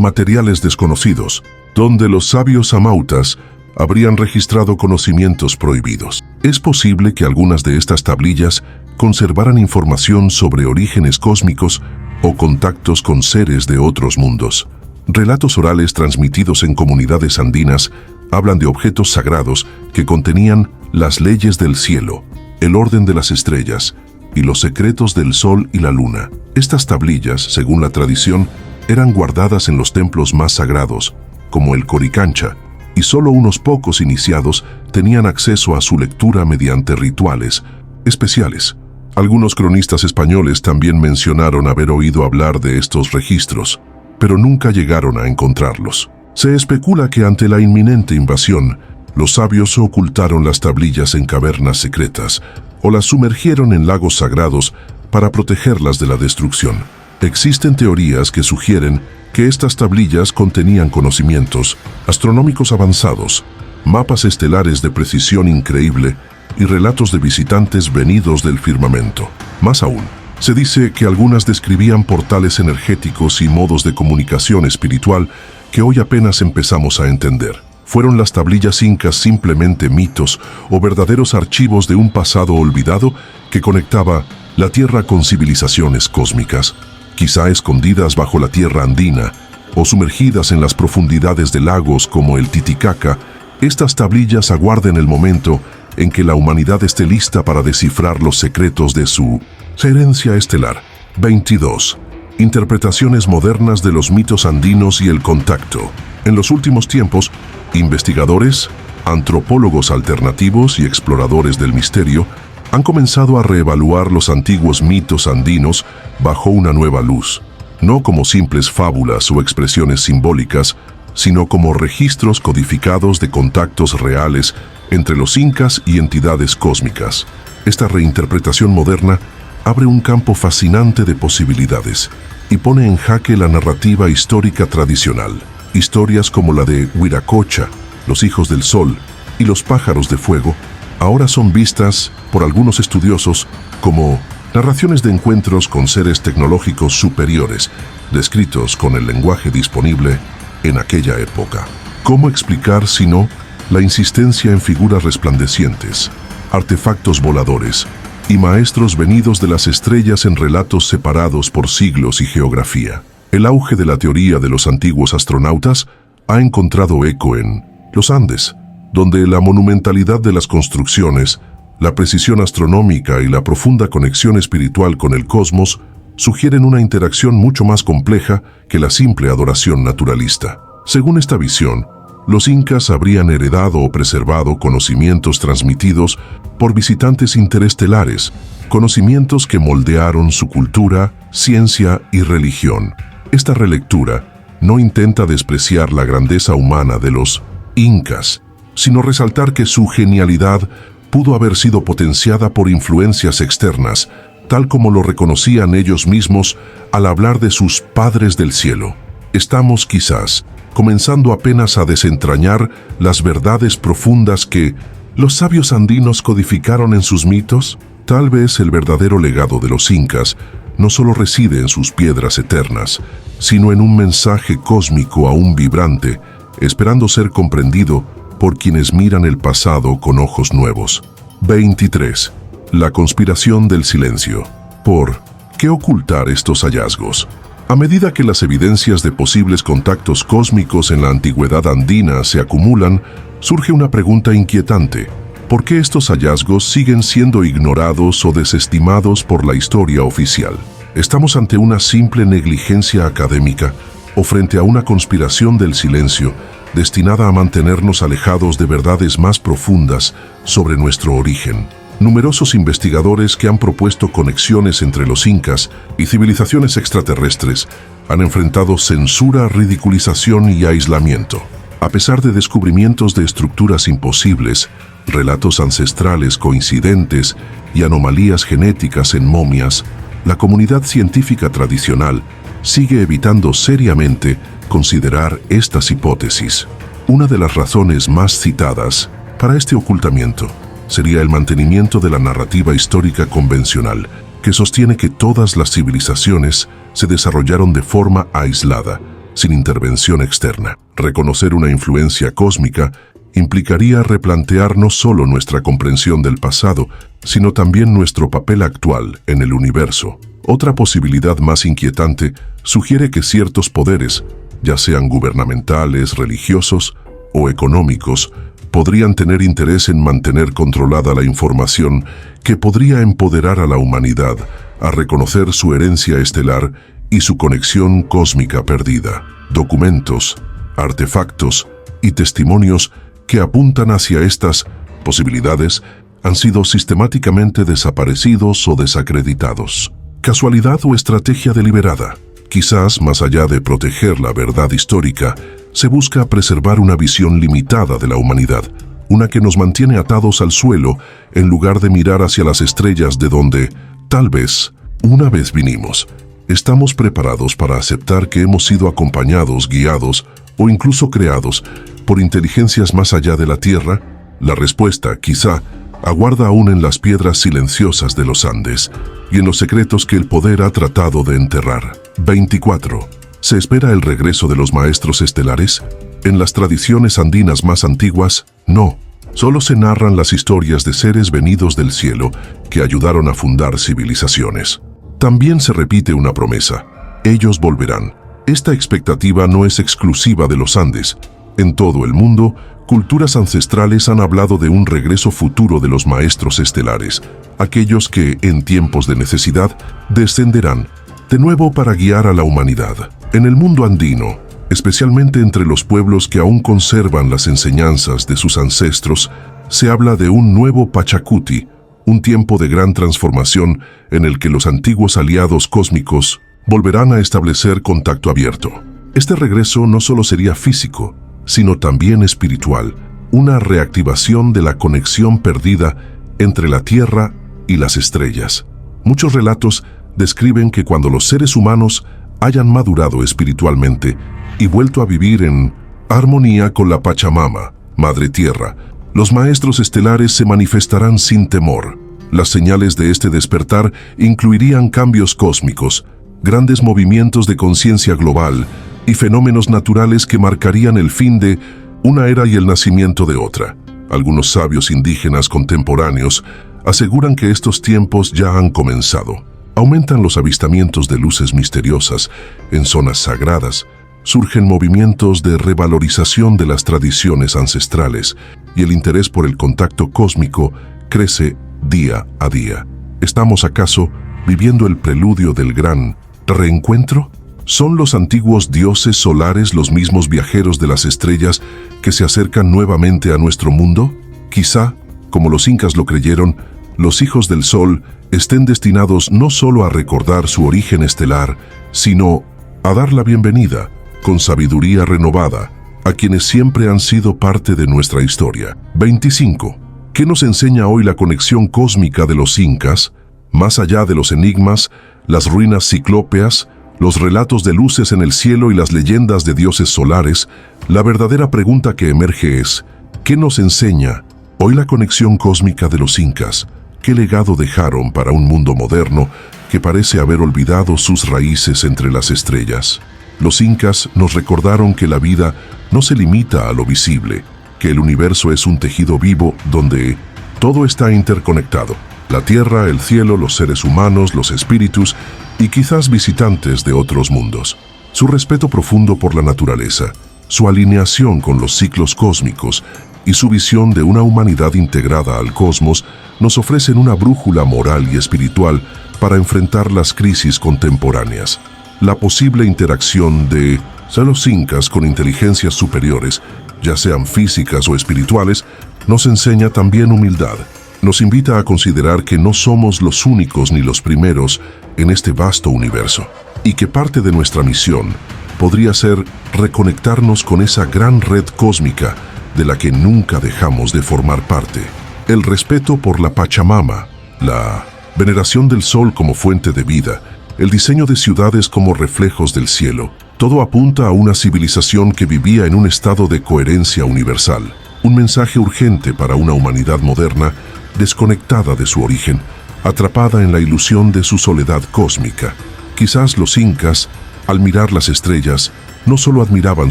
materiales desconocidos, donde los sabios amautas habrían registrado conocimientos prohibidos. Es posible que algunas de estas tablillas conservaran información sobre orígenes cósmicos o contactos con seres de otros mundos. Relatos orales transmitidos en comunidades andinas hablan de objetos sagrados que contenían las leyes del cielo, el orden de las estrellas y los secretos del sol y la luna. Estas tablillas, según la tradición, eran guardadas en los templos más sagrados, como el Coricancha, y solo unos pocos iniciados tenían acceso a su lectura mediante rituales especiales. Algunos cronistas españoles también mencionaron haber oído hablar de estos registros, pero nunca llegaron a encontrarlos. Se especula que ante la inminente invasión, los sabios ocultaron las tablillas en cavernas secretas o las sumergieron en lagos sagrados para protegerlas de la destrucción. Existen teorías que sugieren que estas tablillas contenían conocimientos astronómicos avanzados, mapas estelares de precisión increíble y relatos de visitantes venidos del firmamento. Más aún, se dice que algunas describían portales energéticos y modos de comunicación espiritual que hoy apenas empezamos a entender. ¿Fueron las tablillas incas simplemente mitos o verdaderos archivos de un pasado olvidado que conectaba la Tierra con civilizaciones cósmicas, quizá escondidas bajo la tierra andina o sumergidas en las profundidades de lagos como el Titicaca? Estas tablillas aguarden el momento en que la humanidad esté lista para descifrar los secretos de su herencia estelar. 22. Interpretaciones modernas de los mitos andinos y el contacto. En los últimos tiempos, investigadores, antropólogos alternativos y exploradores del misterio han comenzado a reevaluar los antiguos mitos andinos bajo una nueva luz, no como simples fábulas o expresiones simbólicas, sino como registros codificados de contactos reales entre los incas y entidades cósmicas. Esta reinterpretación moderna abre un campo fascinante de posibilidades y pone en jaque la narrativa histórica tradicional. Historias como la de Huiracocha, los hijos del sol y los pájaros de fuego ahora son vistas por algunos estudiosos como narraciones de encuentros con seres tecnológicos superiores, descritos con el lenguaje disponible en aquella época. ¿Cómo explicar, si no, la insistencia en figuras resplandecientes, artefactos voladores y maestros venidos de las estrellas en relatos separados por siglos y geografía? El auge de la teoría de los antiguos astronautas ha encontrado eco en los Andes, donde la monumentalidad de las construcciones, la precisión astronómica y la profunda conexión espiritual con el cosmos sugieren una interacción mucho más compleja que la simple adoración naturalista. Según esta visión, los incas habrían heredado o preservado conocimientos transmitidos por visitantes interestelares, conocimientos que moldearon su cultura, ciencia y religión. Esta relectura no intenta despreciar la grandeza humana de los incas, sino resaltar que su genialidad pudo haber sido potenciada por influencias externas, tal como lo reconocían ellos mismos al hablar de sus padres del cielo. Estamos quizás comenzando apenas a desentrañar las verdades profundas que los sabios andinos codificaron en sus mitos. Tal vez el verdadero legado de los incas no solo reside en sus piedras eternas, sino en un mensaje cósmico aún vibrante, esperando ser comprendido por quienes miran el pasado con ojos nuevos. 23. La conspiración del silencio. ¿Por qué ocultar estos hallazgos? A medida que las evidencias de posibles contactos cósmicos en la antigüedad andina se acumulan, surge una pregunta inquietante. ¿Por qué estos hallazgos siguen siendo ignorados o desestimados por la historia oficial? ¿Estamos ante una simple negligencia académica o frente a una conspiración del silencio destinada a mantenernos alejados de verdades más profundas sobre nuestro origen? Numerosos investigadores que han propuesto conexiones entre los incas y civilizaciones extraterrestres han enfrentado censura, ridiculización y aislamiento. A pesar de descubrimientos de estructuras imposibles, relatos ancestrales coincidentes y anomalías genéticas en momias, la comunidad científica tradicional sigue evitando seriamente considerar estas hipótesis. Una de las razones más citadas para este ocultamiento sería el mantenimiento de la narrativa histórica convencional, que sostiene que todas las civilizaciones se desarrollaron de forma aislada, sin intervención externa. Reconocer una influencia cósmica implicaría replantear no solo nuestra comprensión del pasado, sino también nuestro papel actual en el universo. Otra posibilidad más inquietante sugiere que ciertos poderes, ya sean gubernamentales, religiosos o económicos, podrían tener interés en mantener controlada la información que podría empoderar a la humanidad a reconocer su herencia estelar y su conexión cósmica perdida. Documentos, artefactos y testimonios que apuntan hacia estas posibilidades han sido sistemáticamente desaparecidos o desacreditados. ¿Casualidad o estrategia deliberada? Quizás, más allá de proteger la verdad histórica, se busca preservar una visión limitada de la humanidad, una que nos mantiene atados al suelo en lugar de mirar hacia las estrellas de donde, tal vez, una vez vinimos. ¿Estamos preparados para aceptar que hemos sido acompañados, guiados o incluso creados por inteligencias más allá de la Tierra? La respuesta, quizá, aguarda aún en las piedras silenciosas de los Andes y en los secretos que el poder ha tratado de enterrar. 24. ¿Se espera el regreso de los maestros estelares? En las tradiciones andinas más antiguas, no. Solo se narran las historias de seres venidos del cielo que ayudaron a fundar civilizaciones. También se repite una promesa: ellos volverán. Esta expectativa no es exclusiva de los Andes. En todo el mundo, culturas ancestrales han hablado de un regreso futuro de los maestros estelares, aquellos que, en tiempos de necesidad, descenderán de nuevo para guiar a la humanidad. En el mundo andino, especialmente entre los pueblos que aún conservan las enseñanzas de sus ancestros, se habla de un nuevo Pachacuti, un tiempo de gran transformación en el que los antiguos aliados cósmicos volverán a establecer contacto abierto. Este regreso no solo sería físico, sino también espiritual, una reactivación de la conexión perdida entre la Tierra y las estrellas. Muchos relatos describen que cuando los seres humanos hayan madurado espiritualmente y vuelto a vivir en armonía con la Pachamama, Madre Tierra, los maestros estelares se manifestarán sin temor. Las señales de este despertar incluirían cambios cósmicos, grandes movimientos de conciencia global y fenómenos naturales que marcarían el fin de una era y el nacimiento de otra. Algunos sabios indígenas contemporáneos aseguran que estos tiempos ya han comenzado. Aumentan los avistamientos de luces misteriosas en zonas sagradas, surgen movimientos de revalorización de las tradiciones ancestrales y el interés por el contacto cósmico crece día a día. ¿Estamos acaso viviendo el preludio del gran reencuentro? ¿Son los antiguos dioses solares los mismos viajeros de las estrellas que se acercan nuevamente a nuestro mundo? Quizá, como los incas lo creyeron, los hijos del sol estén destinados no solo a recordar su origen estelar, sino a dar la bienvenida, con sabiduría renovada, a quienes siempre han sido parte de nuestra historia. 25. ¿Qué nos enseña hoy la conexión cósmica de los incas? Más allá de los enigmas, las ruinas ciclópeas, los relatos de luces en el cielo y las leyendas de dioses solares, la verdadera pregunta que emerge es: ¿qué nos enseña hoy la conexión cósmica de los incas? ¿Qué legado dejaron para un mundo moderno que parece haber olvidado sus raíces entre las estrellas? Los incas nos recordaron que la vida no se limita a lo visible, que el universo es un tejido vivo donde todo está interconectado. La tierra, el cielo, los seres humanos, los espíritus y quizás visitantes de otros mundos. Su respeto profundo por la naturaleza, su alineación con los ciclos cósmicos y su visión de una humanidad integrada al cosmos nos ofrecen una brújula moral y espiritual para enfrentar las crisis contemporáneas. La posible interacción de los incas con inteligencias superiores, ya sean físicas o espirituales, nos enseña también humildad. Nos invita a considerar que no somos los únicos ni los primeros en este vasto universo, y que parte de nuestra misión podría ser reconectarnos con esa gran red cósmica de la que nunca dejamos de formar parte. El respeto por la Pachamama, la veneración del sol como fuente de vida, el diseño de ciudades como reflejos del cielo, todo apunta a una civilización que vivía en un estado de coherencia universal, un mensaje urgente para una humanidad moderna desconectada de su origen, atrapada en la ilusión de su soledad cósmica. Quizás los incas, al mirar las estrellas, no solo admiraban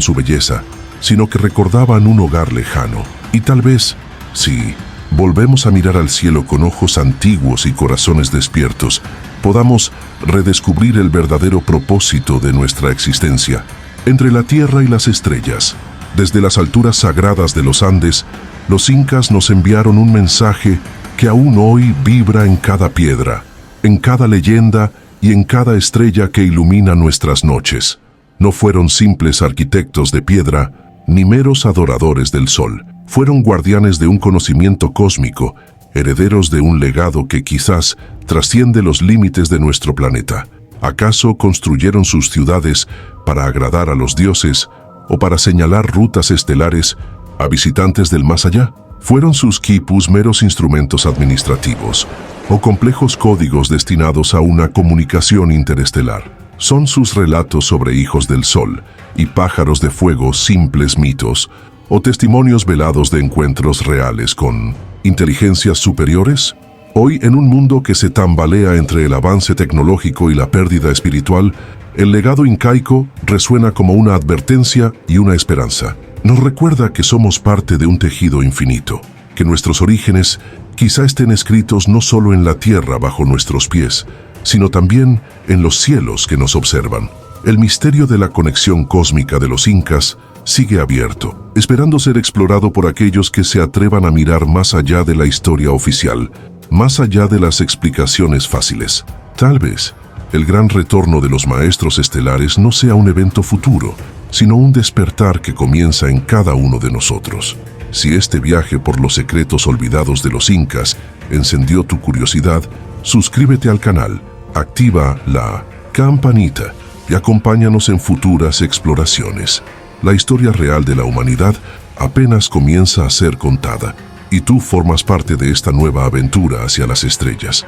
su belleza, sino que recordaban un hogar lejano. Y tal vez, si volvemos a mirar al cielo con ojos antiguos y corazones despiertos, podamos redescubrir el verdadero propósito de nuestra existencia. Entre la tierra y las estrellas, desde las alturas sagradas de los Andes, los incas nos enviaron un mensaje que aún hoy vibra en cada piedra, en cada leyenda y en cada estrella que ilumina nuestras noches. No fueron simples arquitectos de piedra, ni meros adoradores del sol. Fueron guardianes de un conocimiento cósmico, herederos de un legado que quizás trasciende los límites de nuestro planeta. ¿Acaso construyeron sus ciudades para agradar a los dioses o para señalar rutas estelares a visitantes del más allá? ¿Fueron sus quipus meros instrumentos administrativos o complejos códigos destinados a una comunicación interestelar? ¿Son sus relatos sobre hijos del sol y pájaros de fuego simples mitos o testimonios velados de encuentros reales con inteligencias superiores? Hoy, en un mundo que se tambalea entre el avance tecnológico y la pérdida espiritual, el legado incaico resuena como una advertencia y una esperanza. Nos recuerda que somos parte de un tejido infinito, que nuestros orígenes quizá estén escritos no solo en la tierra bajo nuestros pies, sino también en los cielos que nos observan. El misterio de la conexión cósmica de los incas sigue abierto, esperando ser explorado por aquellos que se atrevan a mirar más allá de la historia oficial, más allá de las explicaciones fáciles. Tal vez el gran retorno de los maestros estelares no sea un evento futuro, sino un despertar que comienza en cada uno de nosotros. Si este viaje por los secretos olvidados de los incas encendió tu curiosidad, suscríbete al canal, activa la campanita y acompáñanos en futuras exploraciones. La historia real de la humanidad apenas comienza a ser contada, y tú formas parte de esta nueva aventura hacia las estrellas.